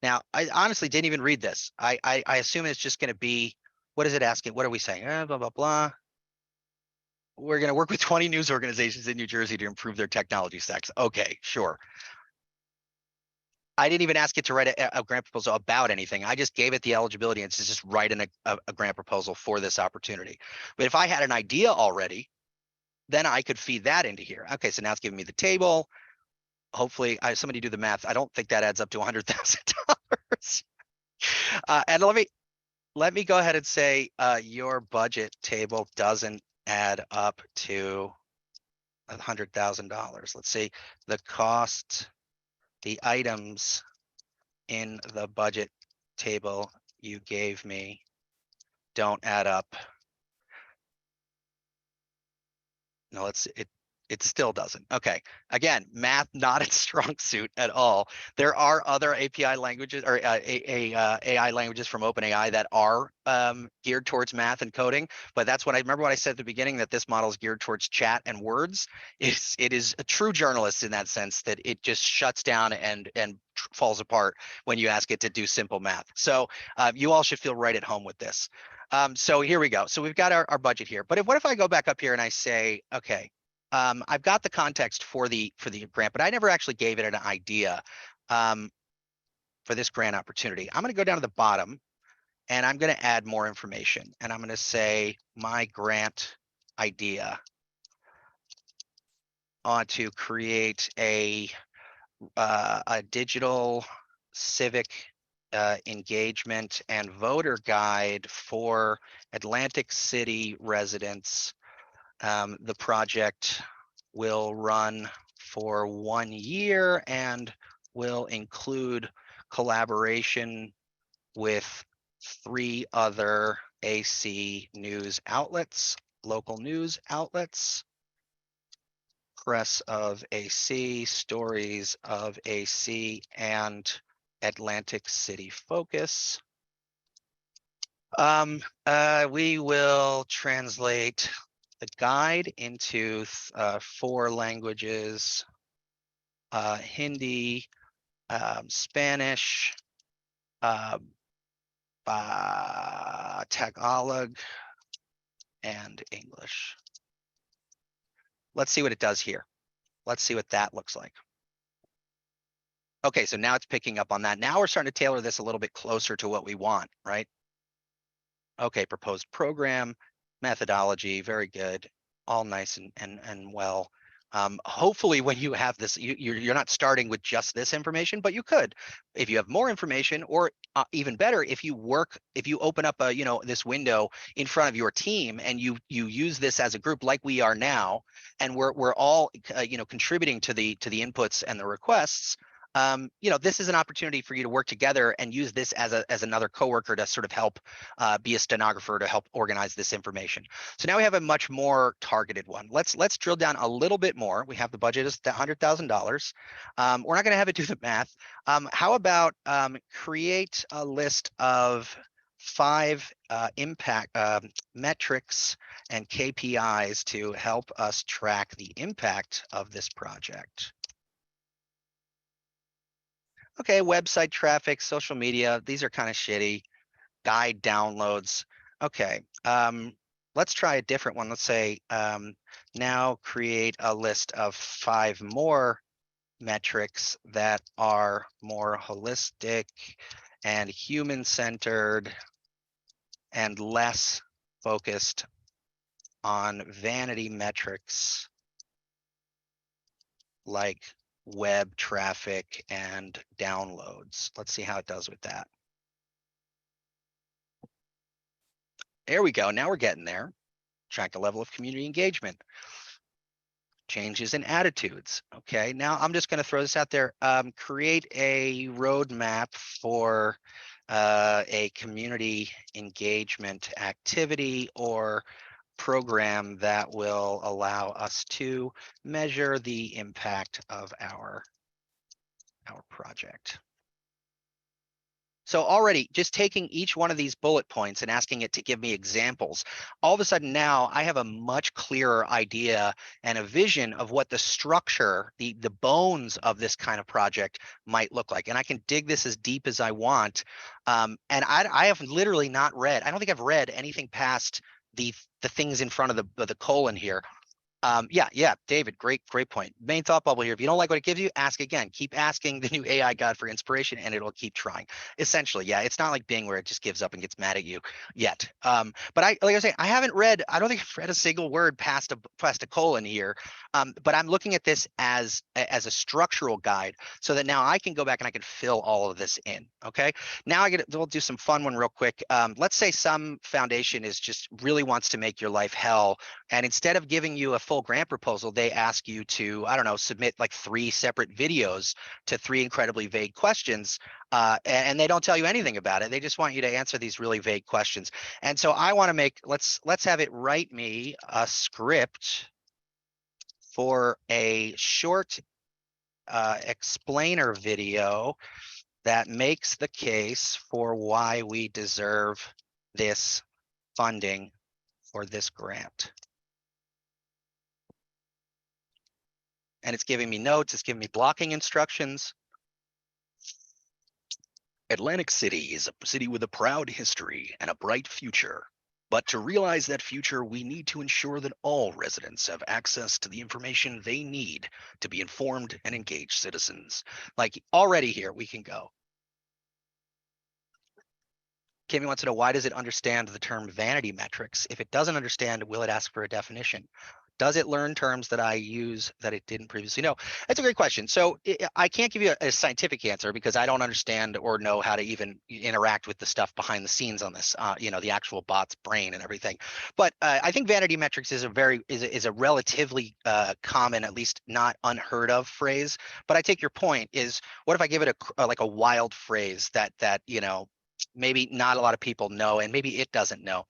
Now, I honestly didn't even read this. I assume it's just going to be, what is it asking? What are we saying? Blah, blah, blah. We're going to work with 20 news organizations in New Jersey to improve their technology stacks. Okay, sure. I didn't even ask it to write a grant proposal about anything. I just gave it the eligibility and to just write a grant proposal for this opportunity. But if I had an idea already, then I could feed that into here. Okay, so now it's giving me the table. Hopefully, somebody do the math. I don't think that adds up to $100,000. And let me go ahead and say your budget table doesn't add up to $100,000. Let's see the cost, the items in the budget table you gave me don't add up. No, it still doesn't. Okay, again, math not its strong suit at all. There are other API languages or AI languages from OpenAI that are geared towards math and coding, but that's what I remember what I said at the beginning, that this model is geared towards chat and words. It is a true journalist in that sense, that it just shuts down and falls apart when you ask it to do simple math. So you all should feel right at home with this. So here we go. So we've got our budget here, but what if I go back up here and I say, okay, I've got the context for the grant, but I never actually gave it an idea for this grant opportunity. I'm going to go down to the bottom and I'm going to add more information, and I'm going to say my grant idea. I want to create a digital civic engagement and voter guide for Atlantic City residents. The project will run for 1 year and will include collaboration with 3 other AC news outlets, local news outlets, Press of AC, Stories of AC, and Atlantic City Focus. We will translate the guide into 4 languages, Hindi, Spanish, Tagalog and English. Let's see what it does here. Let's see what that looks like. Okay, so now it's picking up on that. Now we're starting to tailor this a little bit closer to what we want, right? Okay, proposed program, methodology, very good. All nice and well. Hopefully when you have this, you're not starting with just this information, but you could, if you have more information, or even better, if you open up a, this window in front of your team and you use this as a group like we are now, and we're all, contributing to the inputs and the requests. This is an opportunity for you to work together and use this as another coworker to sort of help be a stenographer to help organize this information. So now we have a much more targeted one. Let's drill down a little bit more. We have the budget is $100,000. We're not going to have it do the math. How about create a list of 5 impact metrics and KPIs to help us track the impact of this project. Okay, website traffic, social media, these are kind of shitty. Guide downloads. Okay, let's try a different one. Let's say now create a list of 5 more metrics that are more holistic and human-centered and less focused on vanity metrics like web traffic and downloads. Let's see how it does with that. There we go. Now we're getting there. Track the level of community engagement. Changes in attitudes. Okay, now I'm just going to throw this out there. Create a roadmap for a community engagement activity or program that will allow us to measure the impact of our project. So already just taking each one of these bullet points and asking it to give me examples, all of a sudden now I have a much clearer idea and a vision of what the structure, the bones of this kind of project might look like. And I can dig this as deep as I want. And I have literally not read, I don't think I've read anything past the things in front of the colon here. Yeah, David, great point. Main thought bubble here. If you don't like what it gives you, ask again. Keep asking the new AI God for inspiration and it'll keep trying. Essentially, yeah, it's not like Bing where it just gives up and gets mad at you yet. But like I say, I don't think I've read a single word past a colon here. But I'm looking at this as a structural guide so that now I can go back and I can fill all of this in. Okay. Now we'll do some fun one real quick. Let's say some foundation just really wants to make your life hell. And instead of giving you a full grant proposal, they ask you to, I don't know, submit like 3 separate videos to 3 incredibly vague questions. And they don't tell you anything about it. They just want you to answer these really vague questions. And so I want to let's have it write me a script for a short explainer video that makes the case for why we deserve this funding for this grant. And it's giving me notes, it's giving me blocking instructions. Atlantic City is a city with a proud history and a bright future. But to realize that future, we need to ensure that all residents have access to the information they need to be informed and engaged citizens. Like already here, we can go. Kimmy wants to know, why does it understand the term vanity metrics? If it doesn't understand, will it ask for a definition? Does it learn terms that I use that it didn't previously know? That's a great question. So I can't give you a scientific answer because I don't understand or know how to even interact with the stuff behind the scenes on this, the actual bot's brain and everything. But I think vanity metrics is a relatively common, at least not unheard of phrase. But I take your point is, what if I give it like a wild phrase that maybe not a lot of people know and maybe it doesn't know?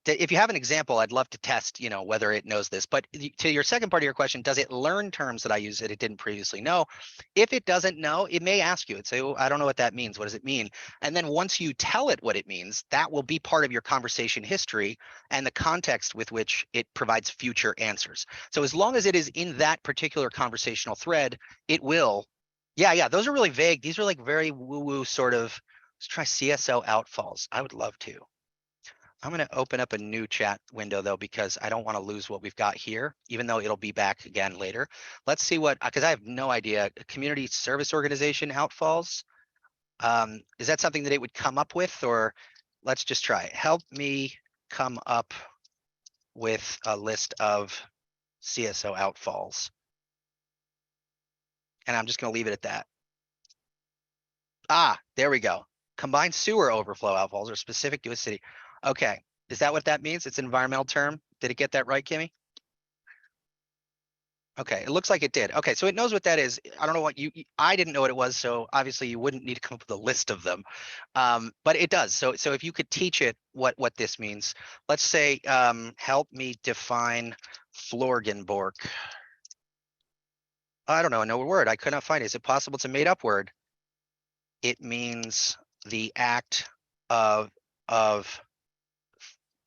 If you have an example, I'd love to test, whether it knows this. But to your second part of your question, does it learn terms that I use that it didn't previously know? If it doesn't know, it may ask you. It'd say, oh, I don't know what that means. What does it mean? And then once you tell it what it means, that will be part of your conversation history and the context with which it provides future answers. So as long as it is in that particular conversational thread, it will. Yeah, those are really vague. These are like very woo-woo sort of Let's try CSO outfalls. I would love to. I'm going to open up a new chat window though, because I don't want to lose what we've got here, even though it'll be back again later. Let's see what, because I have no idea. Community service organization outfalls. Is that something that it would come up with, or let's just try it. Help me come up with a list of CSO outfalls. And I'm just going to leave it at that. Ah, there we go. Combined sewer overflow outfalls are specific to a city. Okay. Is that what that means? It's an environmental term. Did it get that right, Kimmy? Okay, it looks like it did. Okay, so it knows what that is. I don't know what I didn't know what it was, so obviously you wouldn't need to come up with a list of them. But it does. So if you could teach it what this means, let's say, help me define Florgenborg. I don't know, no word. I could not find it. Is it possible it's a made up word? It means the act of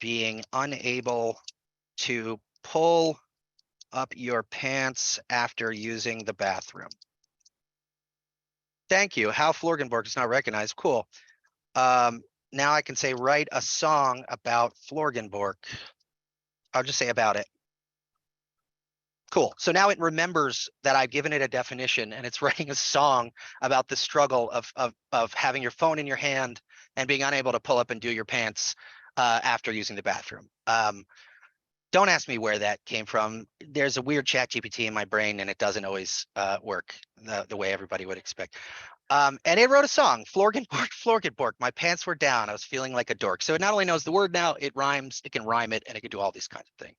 being unable to pull up your pants after using the bathroom. Thank you. How Florgenborg is not recognized. Cool. Now I can say write a song about Florgenborg. I'll just say about it. Cool. So now it remembers that I've given it a definition, and it's writing a song about the struggle of having your phone in your hand and being unable to pull up and do your pants after using the bathroom. Don't ask me where that came from. There's a weird ChatGPT in my brain, and it doesn't always work the way everybody would expect. And it wrote a song, Florgenborg, Florgenborg. My pants were down. I was feeling like a dork. So it not only knows the word now, it rhymes, it can rhyme it, and it can do all these kinds of things.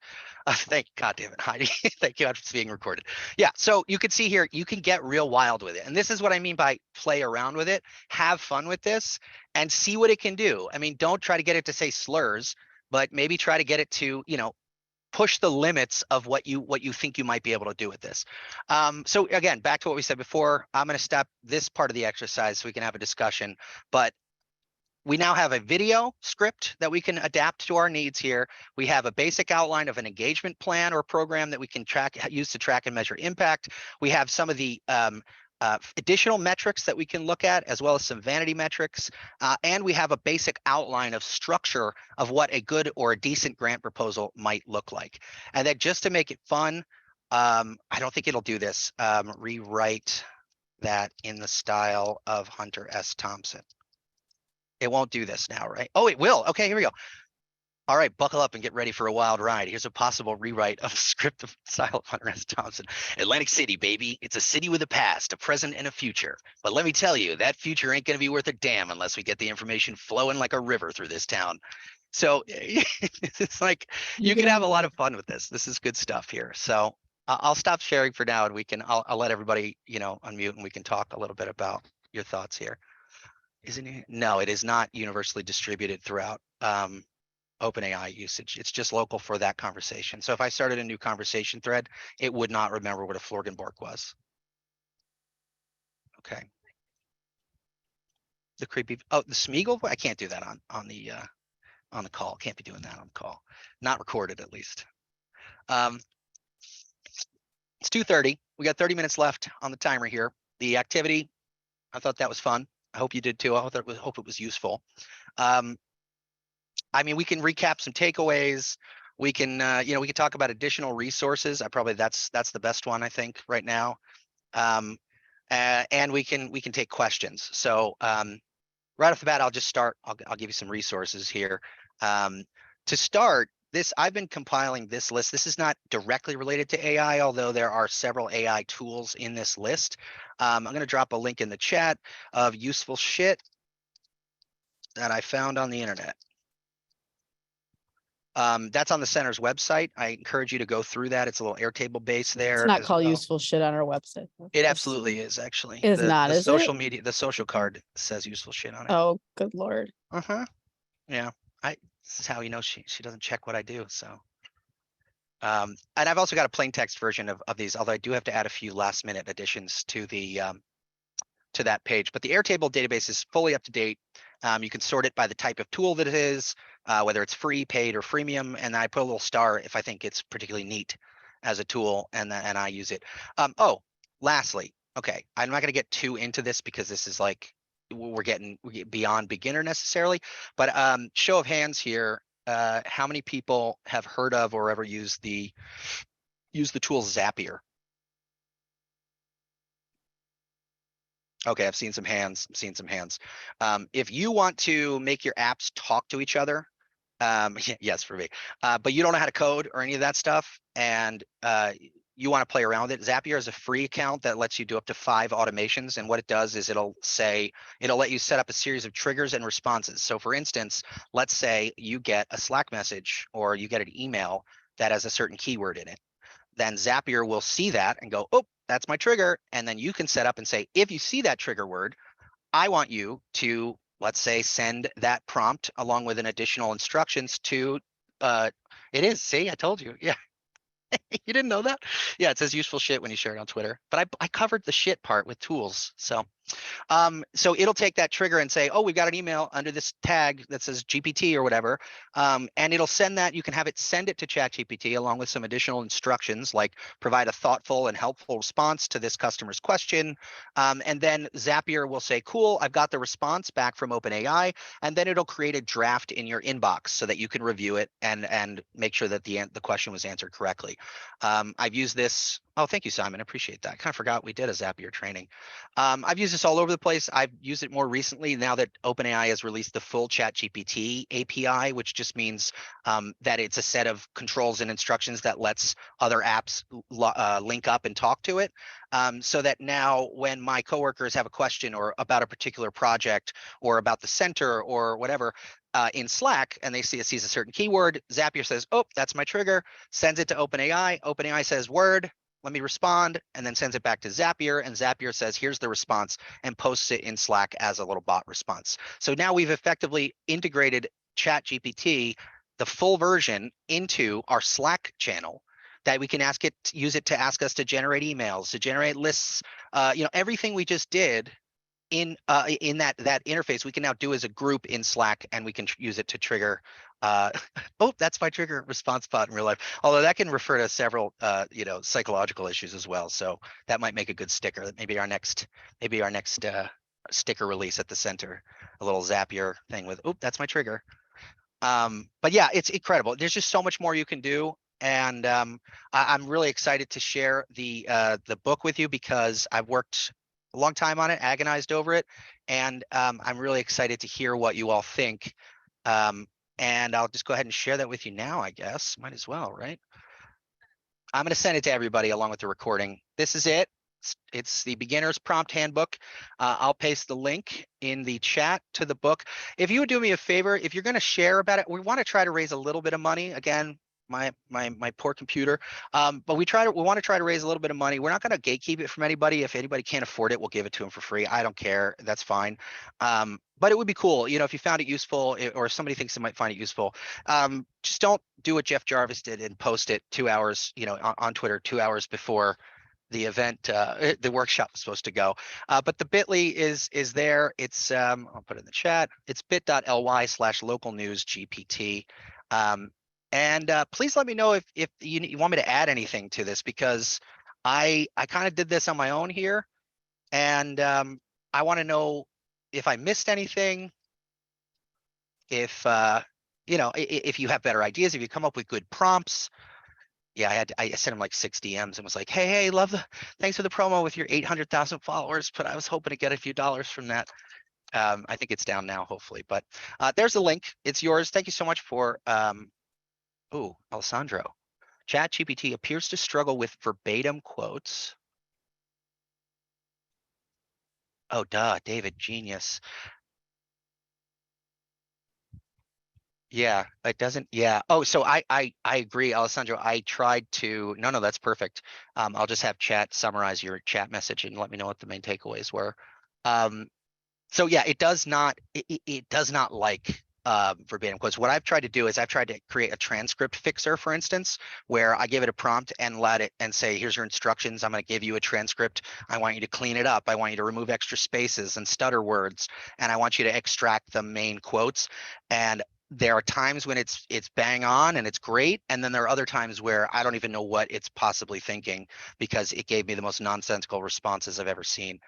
Thank God damn it, Heidi. Thank you. It's being recorded. Yeah. So you can see here, you can get real wild with it. And this is what I mean by play around with it, have fun with this, and see what it can do. I mean, don't try to get it to say slurs, but maybe try to get it to, push the limits of what you think you might be able to do with this. So again, back to what we said before, I'm going to stop this part of the exercise so we can have a discussion, but we now have a video script that we can adapt to our needs here. We have a basic outline of an engagement plan or program that we can use to track and measure impact. We have some of the additional metrics that we can look at, as well as some vanity metrics. And we have a basic outline of structure of what a good or a decent grant proposal might look like. And then just to make it fun, I don't think it'll do this. Rewrite that in the style of Hunter S. Thompson. It won't do this now, right? Oh, it will. Okay, here we go. All right, buckle up and get ready for a wild ride. Here's a possible rewrite of the script of style of Hunter S. Thompson. Atlantic City, baby. It's a city with a past, a present, and a future. But let me tell you, that future ain't going to be worth a damn unless we get the information flowing like a river through this town. So it's like you can have a lot of fun with this. This is good stuff here. So I'll stop sharing for now, and I'll let everybody, unmute, and we can talk a little bit about your thoughts here. Isn't it? No, it is not universally distributed throughout OpenAI usage. It's just local for that conversation. So if I started a new conversation thread, it would not remember what a Florgenborg was. Okay. The creepy, the Smeagol, I can't do that on the call. Can't be doing that on the call. Not recorded, at least. It's 2:30. We got 30 minutes left on the timer here. The activity, I thought that was fun. I hope you did too. I hope it was useful. I mean, we can recap some takeaways. We can, we can talk about additional resources. That's the best one, I think, right now. And we can take questions. So right off the bat, I'll just start. I'll give you some resources here. To start this, I've been compiling this list. This is not directly related to AI, although there are several AI tools in this list. I'm going to drop a link in the chat of useful shit that I found on the internet. That's on the center's website. I encourage you to go through that. It's a little Airtable base there. It's not called useful shit on our website. It absolutely is, actually. It is not, the is social it? media, the social card says useful shit on it. Oh, good Lord. Yeah. This is how you know she doesn't check what I do. So and I've also got a plain text version of these, although I do have to add a few last minute additions to the to that page. But the Airtable database is fully up to date. You can sort it by the type of tool that it is, whether it's free, paid, or freemium. And I put a little star if I think it's particularly neat as a tool, and I use it. Lastly, okay, I'm not going to get too into this because this is like we're getting beyond beginner necessarily, but show of hands here, how many people have heard of or ever used the tool Zapier? Okay, I've seen some hands. If you want to make your apps talk to each other, yes, for me, but you don't know how to code or any of that stuff, and you want to play around with it, Zapier is a free account that lets you do up to 5 automations. And what it does is it'll let you set up a series of triggers and responses. So for instance, let's say you get a Slack message or you get an email that has a certain keyword in it. Then Zapier will see that and go, oh, that's my trigger. And then you can set up and say, if you see that trigger word, I want you to, let's say, send that prompt along with an additional instructions to, it is, see, I told you. Yeah. You didn't know that? Yeah, it says useful shit when you share it on Twitter, but I covered the shit part with tools. So it'll take that trigger and say, oh, we got an email under this tag that says GPT or whatever. And it'll send that. You can have it send it to ChatGPT along with some additional instructions, like provide a thoughtful and helpful response to this customer's question. And then Zapier will say, cool, I've got the response back from OpenAI. And then it'll create a draft in your inbox so that you can review it and make sure that the question was answered correctly. I've used this. Oh, thank you, Simon. I appreciate that. I kind of forgot we did a Zapier training. I've used this all over the place. I've used it more recently now that OpenAI has released the full ChatGPT API, which just means that it's a set of controls and instructions that lets other apps link up and talk to it. So that now when my coworkers have a question or about a particular project or about the center or whatever, in Slack, and they sees a certain keyword, Zapier says, oh, that's my trigger, sends it to OpenAI. OpenAI says, word, let me respond, and then sends it back to Zapier, and Zapier says, here's the response, and posts it in Slack as a little bot response. So now we've effectively integrated ChatGPT, the full version, into our Slack channel that we can use it to ask us to generate emails, to generate lists, everything we just did in that interface we can now do as a group in Slack, and we can use it to trigger oh, that's my trigger response bot in real life, although that can refer to several psychological issues as well. So that might make a good sticker. That maybe our next sticker release at the center, a little Zapier thing with, oh, that's my trigger. But yeah, it's incredible. There's just so much more you can do. And I'm really excited to share the book with you because I've worked a long time on it, agonized over it, and I'm really excited to hear what you all think. And I'll just go ahead and share that with you now, I guess. Might as well, right? I'm going to send it to everybody along with the recording. This is it. It's the beginner's prompt handbook. I'll paste the link in the chat to the book. If you would do me a favor, if you're going to share about it, we want to try to raise a little bit of money. Again, my poor computer, but we want to try to raise a little bit of money. We're not going to gatekeep it from anybody. If anybody can't afford it, we'll give it to them for free. I don't care. That's fine. But it would be cool, if you found it useful, or if somebody thinks they might find it useful. Just don't do what Jeff Jarvis did and post it 2 hours, on Twitter 2 hours before the event, the workshop was supposed to go. But the bit.ly is there. It's I'll put it in the chat. It's bit.ly/local-news-GPT. And please let me know if you want me to add anything to this, because I kind of did this on my own here, and I want to know if I missed anything, if if you have better ideas, if you come up with good prompts. Yeah, I sent him like 6 DMs and was like, hey, thanks for the promo with your 800,000 followers, but I was hoping to get a few dollars from that. I think it's down now, hopefully, but there's the link. It's yours. Thank you so much for, Alessandro. ChatGPT appears to struggle with verbatim quotes. Oh, duh, David, genius. Yeah, it doesn't. Yeah. Oh, so I agree, Alessandro. I tried to. No, that's perfect. I'll just have chat summarize your chat message and let me know what the main takeaways were. So yeah, it does not. It does not like verbatim quotes. What I've tried to do is I've tried to create a transcript fixer, for instance, where I give it a prompt and let it and say, here's your instructions. I'm going to give you a transcript. I want you to clean it up. I want you to remove extra spaces and stutter words, and I want you to extract the main quotes. And there are times when it's bang on and it's great, and then there are other times where I don't even know what it's possibly thinking, because it gave me the most nonsensical responses I've ever seen.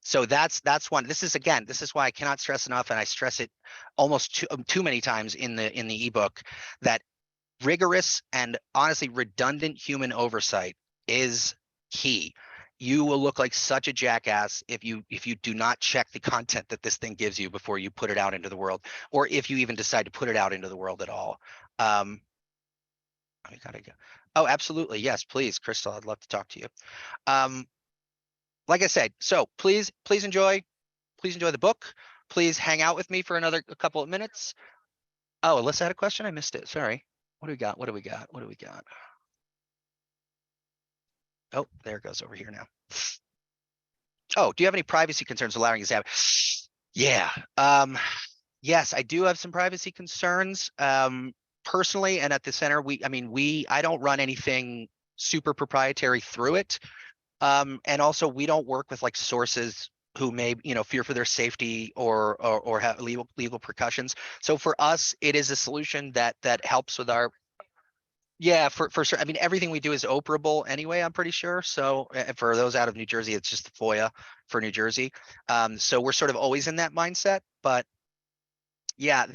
So that's one. This is why I cannot stress enough, and I stress it almost too many times in the ebook, that rigorous and honestly redundant human oversight is key. You will look like such a jackass if you do not check the content that this thing gives you before you put it out into the world, or if you even decide to put it out into the world at all. We gotta go. Oh, absolutely. Yes, please, Crystal. I'd love to talk to you. Like I said, so please enjoy the book. Please hang out with me for a couple of minutes. Oh, Alyssa had a question. I missed it. Sorry. What do we got? What do we got? What do we got? Oh, there it goes over here now. Oh, do you have any privacy concerns allowing us to have? Yeah. Yes, I do have some privacy concerns. Personally, and at the center, I don't run anything super proprietary through it. And also we don't work with like sources who may, fear for their safety or have legal repercussions. So for us, it is a solution that helps with our. Yeah, for sure. I mean, everything we do is operable anyway, I'm pretty sure. So for those out of New Jersey, it's just the FOIA for New Jersey. So we're sort of always in that mindset. But yeah,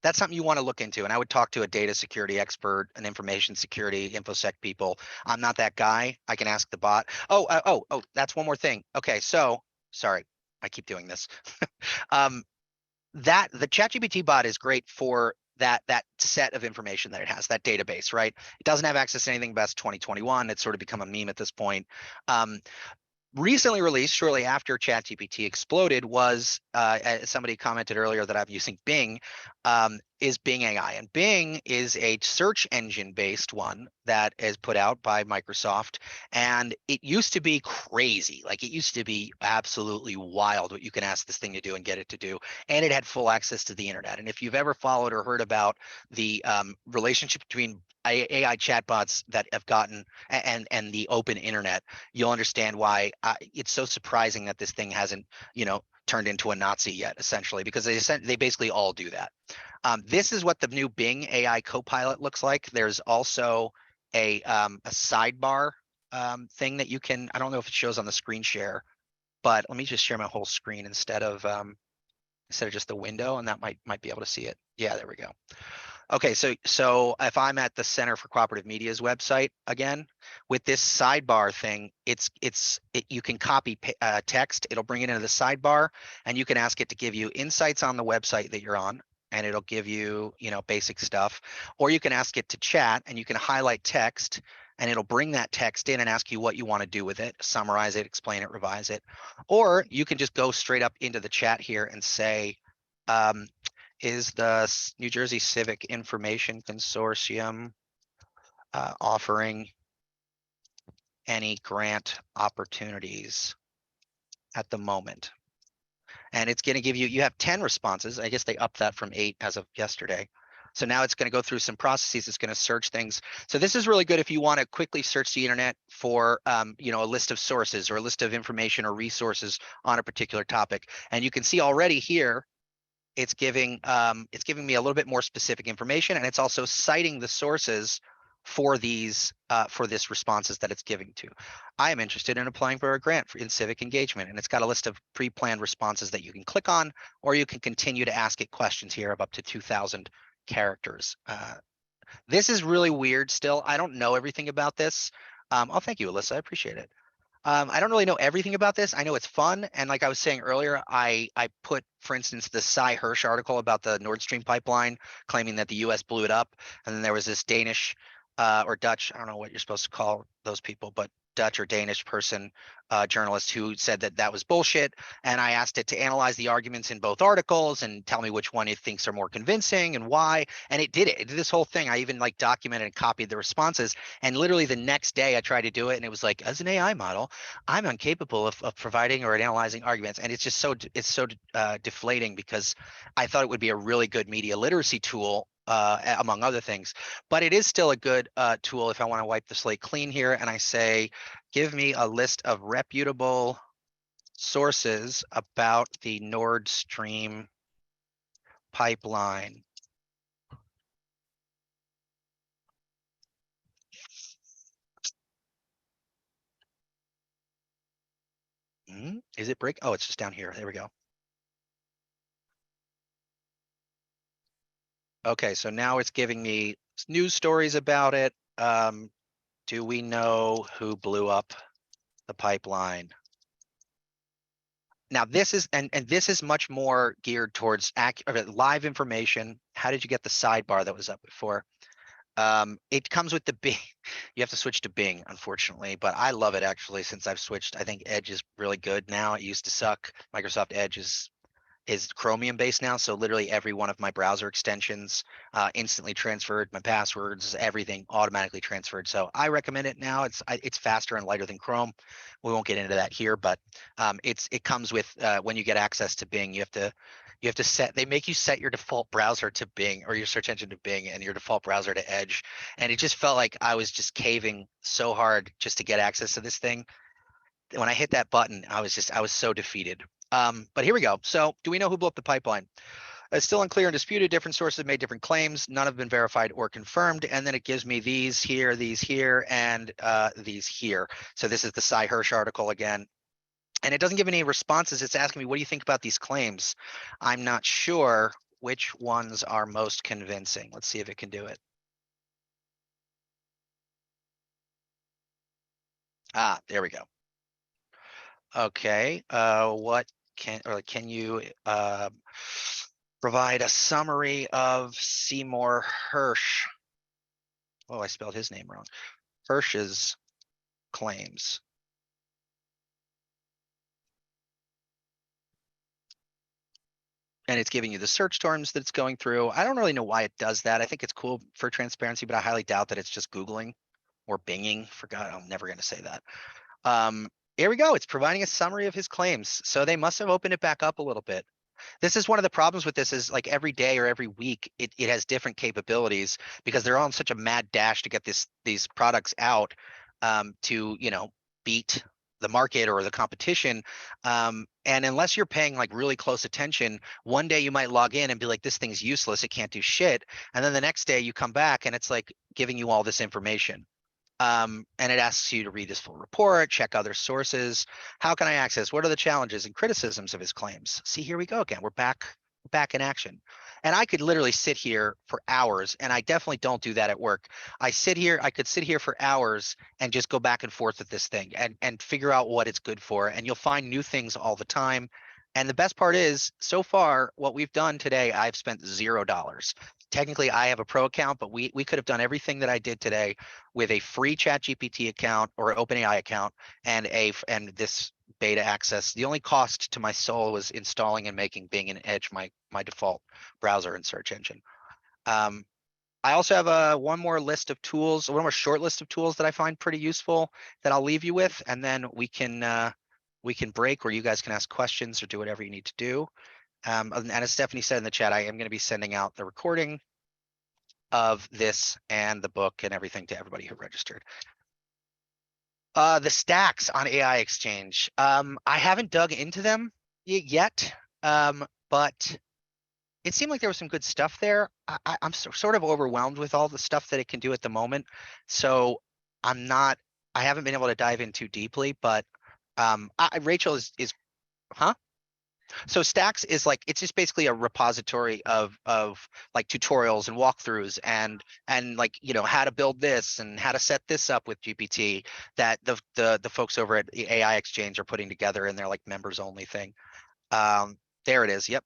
that's something you want to look into. And I would talk to a data security expert, an information security, InfoSec people. I'm not that guy. I can ask the bot. Oh, that's one more thing. Okay, so sorry, I keep doing this. That the ChatGPT bot is great for that set of information that it has, that database, right? It doesn't have access to anything past 2021. It's sort of become a meme at this point. Recently released, shortly after ChatGPT exploded, was somebody commented earlier that I'm using Bing, is Bing AI. And Bing is a search engine based one that is put out by Microsoft. And it used to be crazy. Like, it used to be absolutely wild what you can ask this thing to do and get it to do. And it had full access to the internet. And if you've ever followed or heard about the relationship between AI chatbots that have gotten and the open internet, you'll understand why it's so surprising that this thing hasn't, turned into a Nazi yet, essentially, because they basically all do that. This is what the new Bing AI Copilot looks like. There's also a sidebar thing that you can. I don't know if it shows on the screen share, but let me just share my whole screen instead of just the window, and that might be able to see it. Yeah, there we go. Okay, so if I'm at the Center for Cooperative Media's website again, with this sidebar thing, you can copy text. It'll bring it into the sidebar, and you can ask it to give you insights on the website that you're on, and it'll give you, basic stuff. Or you can ask it to chat, and you can highlight text, and it'll bring that text in and ask you what you want to do with it, summarize it, explain it, revise it. Or you can just go straight up into the chat here and say, is the New Jersey Civic Information Consortium offering any grant opportunities at the moment? And it's going to give you have 10 responses. I guess they upped that from 8 as of yesterday. So now it's going to go through some processes. It's going to search things. So this is really good if you want to quickly search the internet for, a list of sources or a list of information or resources on a particular topic. And you can see already here, it's giving me a little bit more specific information, and it's also citing the sources for these for this responses that it's giving to. I am interested in applying for a grant in civic engagement, and it's got a list of pre-planned responses that you can click on, or you can continue to ask it questions here of up to 2,000 characters. This is really weird still. I don't know everything about this. Oh, thank you, Alyssa. I appreciate it. I don't really know everything about this. I know it's fun. And like I was saying earlier, I put, for instance, the Cy Hirsch article about the Nord Stream pipeline, claiming that the US blew it up. And then there was this Danish or Dutch, I don't know what you're supposed to call those people, but Dutch or Danish person, journalist, who said that that was bullshit. And I asked it to analyze the arguments in both articles and tell me which one it thinks are more convincing and why. And it did it. It did this whole thing. I even like documented and copied the responses. And literally the next day I tried to do it, and it was like, as an AI model, I'm incapable of providing or analyzing arguments. And it's just so deflating, because I thought it would be a really good media literacy tool, among other things. But it is still a good tool if I want to wipe the slate clean here, and I say, give me a list of reputable sources about the Nord Stream pipeline. Is it break? Oh, it's just down here. There we go. Okay, so now it's giving me news stories about it. Do we know who blew up the pipeline? Now this is and this is much more geared towards live information. How did you get the sidebar that was up before? It comes with the Bing. You have to switch to Bing, unfortunately, but I love it actually since I've switched. I think Edge is really good now. It used to suck. Microsoft Edge is Chromium based now, so literally every one of my browser extensions instantly transferred, my passwords, everything automatically transferred. So I recommend it now. It's faster and lighter than Chrome. We won't get into that here, but it comes with when you get access to Bing, you have to set. They make you set your default browser to Bing or your search engine to Bing and your default browser to Edge, and it just felt like I was just caving so hard just to get access to this thing. When I hit that button, I was so defeated. But here we go. So do we know who blew up the pipeline? It's still unclear and disputed. Different sources have made different claims. None have been verified or confirmed. And then it gives me these here, and these here. So this is the Cy Hirsch article again. And it doesn't give any responses. It's asking me, what do you think about these claims? I'm not sure which ones are most convincing. Let's see if it can do it. Ah, there we go. Okay, what can you provide a summary of Seymour Hirsch? Oh, I spelled his name wrong. Hirsch's claims. And it's giving you the search terms that it's going through. I don't really know why it does that. I think it's cool for transparency, but I highly doubt that it's just Googling or Binging. Forgot, I'm never going to say that. Here we go. It's providing a summary of his claims. So they must have opened it back up a little bit. This is one of the problems with this is like every day or every week, it has different capabilities because they're all in such a mad dash to get these products out to, beat the market or the competition. And unless you're paying like really close attention, one day you might log in and be like, this thing's useless. It can't do shit. And then the next day you come back and it's like giving you all this information. And it asks you to read his full report, check other sources. How can I access? What are the challenges and criticisms of his claims? See, here we go again. We're back in action. And I could literally sit here for hours, and I definitely don't do that at work. I could sit here for hours and just go back and forth with this thing and figure out what it's good for. And you'll find new things all the time. And the best part is, so far, what we've done today, I've spent $0. Technically, I have a pro account, but we could have done everything that I did today with a free ChatGPT account or OpenAI account and this beta access. The only cost to my soul was installing and making Bing and Edge my default browser and search engine. I also have one more short list of tools that I find pretty useful that I'll leave you with, and then we can break, where you guys can ask questions or do whatever you need to do. And as Stephanie said in the chat, I am going to be sending out the recording of this and the book and everything to everybody who registered. The stacks on AI Exchange. I haven't dug into them yet, but it seemed like there was some good stuff there. I'm sort of overwhelmed with all the stuff that it can do at the moment. So I haven't been able to dive in too deeply, but Rachel is, huh? So Stacks is like, it's just basically a repository of like tutorials and walkthroughs and like, how to build this and how to set this up with GPT that the folks over at the AI Exchange are putting together in their like members only thing. There it is. Yep.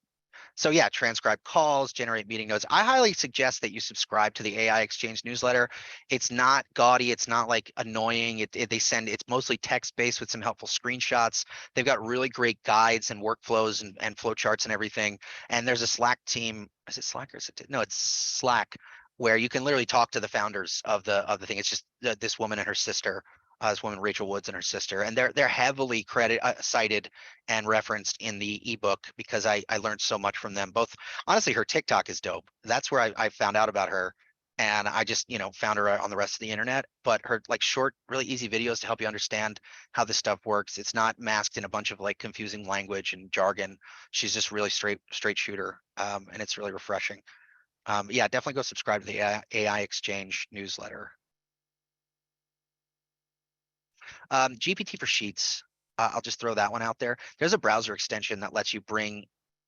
So yeah, transcribe calls, generate meeting notes. I highly suggest that you subscribe to the AI Exchange newsletter. It's not gaudy. It's not like annoying. It's mostly text based with some helpful screenshots. They've got really great guides and workflows and flow charts and everything. And there's a Slack team. Is it Slack or is it? No, it's Slack, where you can literally talk to the founders of the thing. It's just this woman and her sister. This woman, Rachel Woods, and her sister, and they're heavily cited and referenced in the ebook because I learned so much from them. Both, honestly, her TikTok is dope. That's where I found out about her, and I just found her on the rest of the internet. But her like short, really easy videos to help you understand how this stuff works. It's not masked in a bunch of like confusing language and jargon. She's just really straight shooter, and it's really refreshing. Yeah, definitely go subscribe to the AI Exchange newsletter. GPT for Sheets. I'll just throw that one out there. There's a browser extension that lets you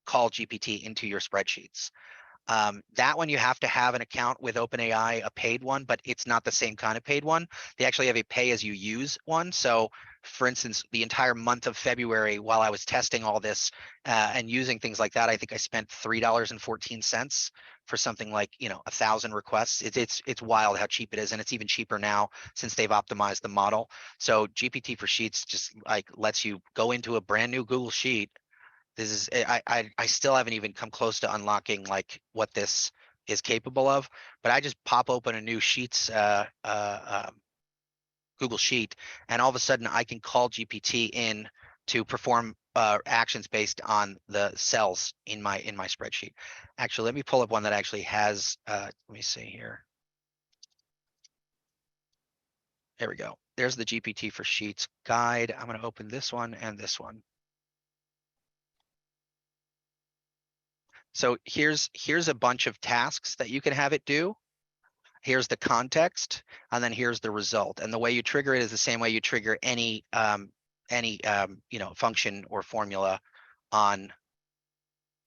call GPT into your spreadsheets. That one you have to have an account with OpenAI, a paid one, but it's not the same kind of paid one. They actually have a pay as you use one. So for instance, the entire month of February, while I was testing all this and using things like that, I think I spent $3.14 for something like 1,000 requests. It's wild how cheap it is, and it's even cheaper now since they've optimized the model. So GPT for Sheets just like lets you go into a brand new Google Sheet. This is I still haven't even come close to unlocking like what this is capable of, but I just pop open a new Sheets Google Sheet, and all of a sudden I can call GPT in to perform actions based on the cells in my spreadsheet. Actually, let me pull up one that actually has. Let me see here. There we go. There's the GPT for Sheets guide. I'm going to open this one and this one. So here's a bunch of tasks that you can have it do. Here's the context, and then here's the result. And the way you trigger it is the same way you trigger any function or formula on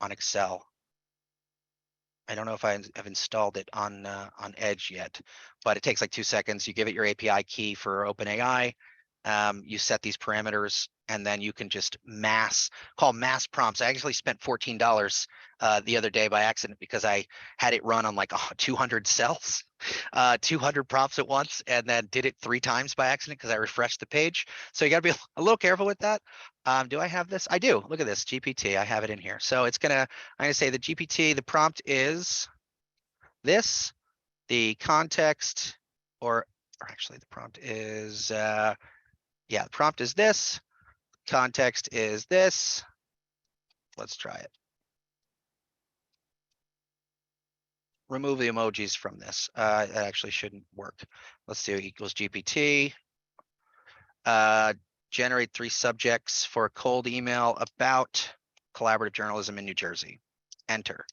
Excel. I don't know if I have installed it on Edge yet, but it takes like 2 seconds. You give it your API key for OpenAI. You set these parameters, and then you can just call mass prompts. I actually spent $14 the other day by accident because I had it run on like 200 cells, 200 prompts at once, and then did it 3 times by accident because I refreshed the page. So you got to be a little careful with that. Do I have this? I do. Look at this GPT. I have it in here. So I'm gonna say the GPT. The prompt is this. The context, or actually, the prompt is the prompt is this. Context is this. Let's try it. Remove the emojis from this. That actually shouldn't work. Let's do equals GPT. Generate 3 subjects for a cold email about collaborative journalism in New Jersey. Enter.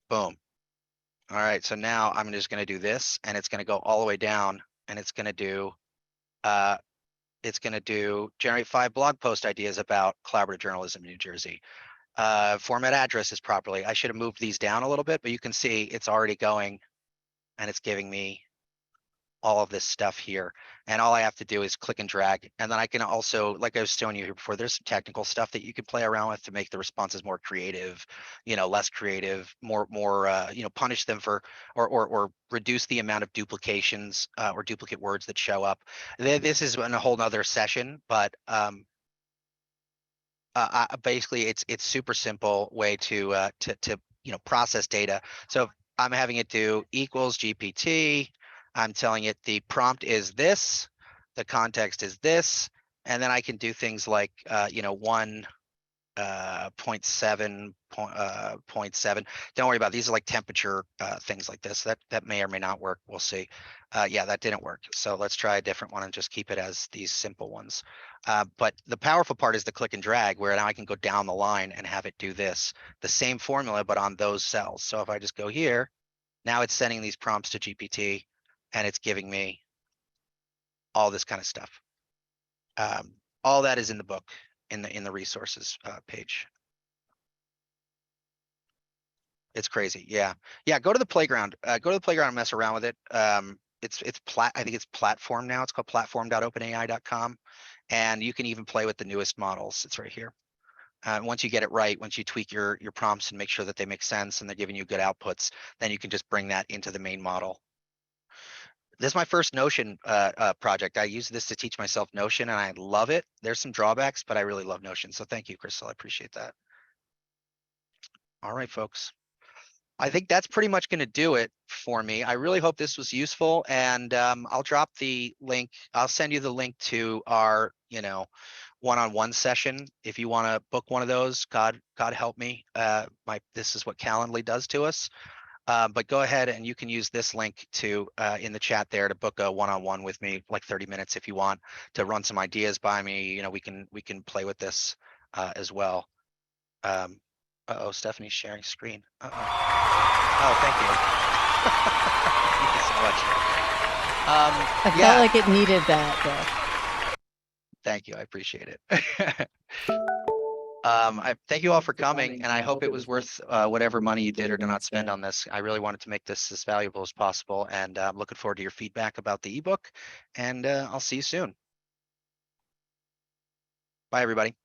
Boom. All right, so now I'm just going to do this, and it's going to go all the way down, and it's going to do generate 5 blog post ideas about collaborative journalism in New Jersey. Format addresses properly. I should have moved these down a little bit, but you can see it's already going, and it's giving me all of this stuff here. And all I have to do is click and drag. And then I can also, like I was showing you here before, there's some technical stuff that you can play around with to make the responses more creative, less creative, more, punish them for, or reduce the amount of duplications or duplicate words that show up. This is in a whole nother session, but basically it's super simple way to process data. So I'm having it do equals GPT. I'm telling it the prompt is this, the context is this, and then I can do things like 1.7. Don't worry about it. These are like temperature things like this. That may or may not work. We'll see. Yeah, that didn't work. So let's try a different one and just keep it as these simple ones. But the powerful part is the click and drag, where now I can go down the line and have it do this, the same formula, but on those cells. So if I just go here, now it's sending these prompts to GPT, and it's giving me all this kind of stuff. All that is in the book, in the resources page. It's crazy. Yeah. Go to the playground. Go to the playground and mess around with it. I think it's platform now. It's called platform.openai.com. And you can even play with the newest models. It's right here. Once you get it right, once you tweak your prompts and make sure that they make sense and they're giving you good outputs, then you can just bring that into the main model. This is my first Notion project. I use this to teach myself Notion, and I love it. There's some drawbacks, but I really love Notion. So thank you, Crystal. I appreciate that. All right, folks. I think that's pretty much going to do it for me. I really hope this was useful, and I'll drop the link. I'll send you the link to our, one-on-one session if you want to book one of those. God help me. This is what Calendly does to us. But go ahead and you can use this link to in the chat there to book a one-on-one with me, like 30 minutes if you want, to run some ideas by me. We can play with this as well. Uh-oh, Stephanie's sharing screen. Uh-oh. Oh, thank you. Thank you so much. I Yeah, felt like it needed that, though. thank you. I appreciate it. I thank you all for coming, and I hope it was worth whatever money you did or did not spend on this. I really wanted to make this as valuable as possible, and I'm looking forward to your feedback about the ebook. And I'll see you soon. Bye, everybody.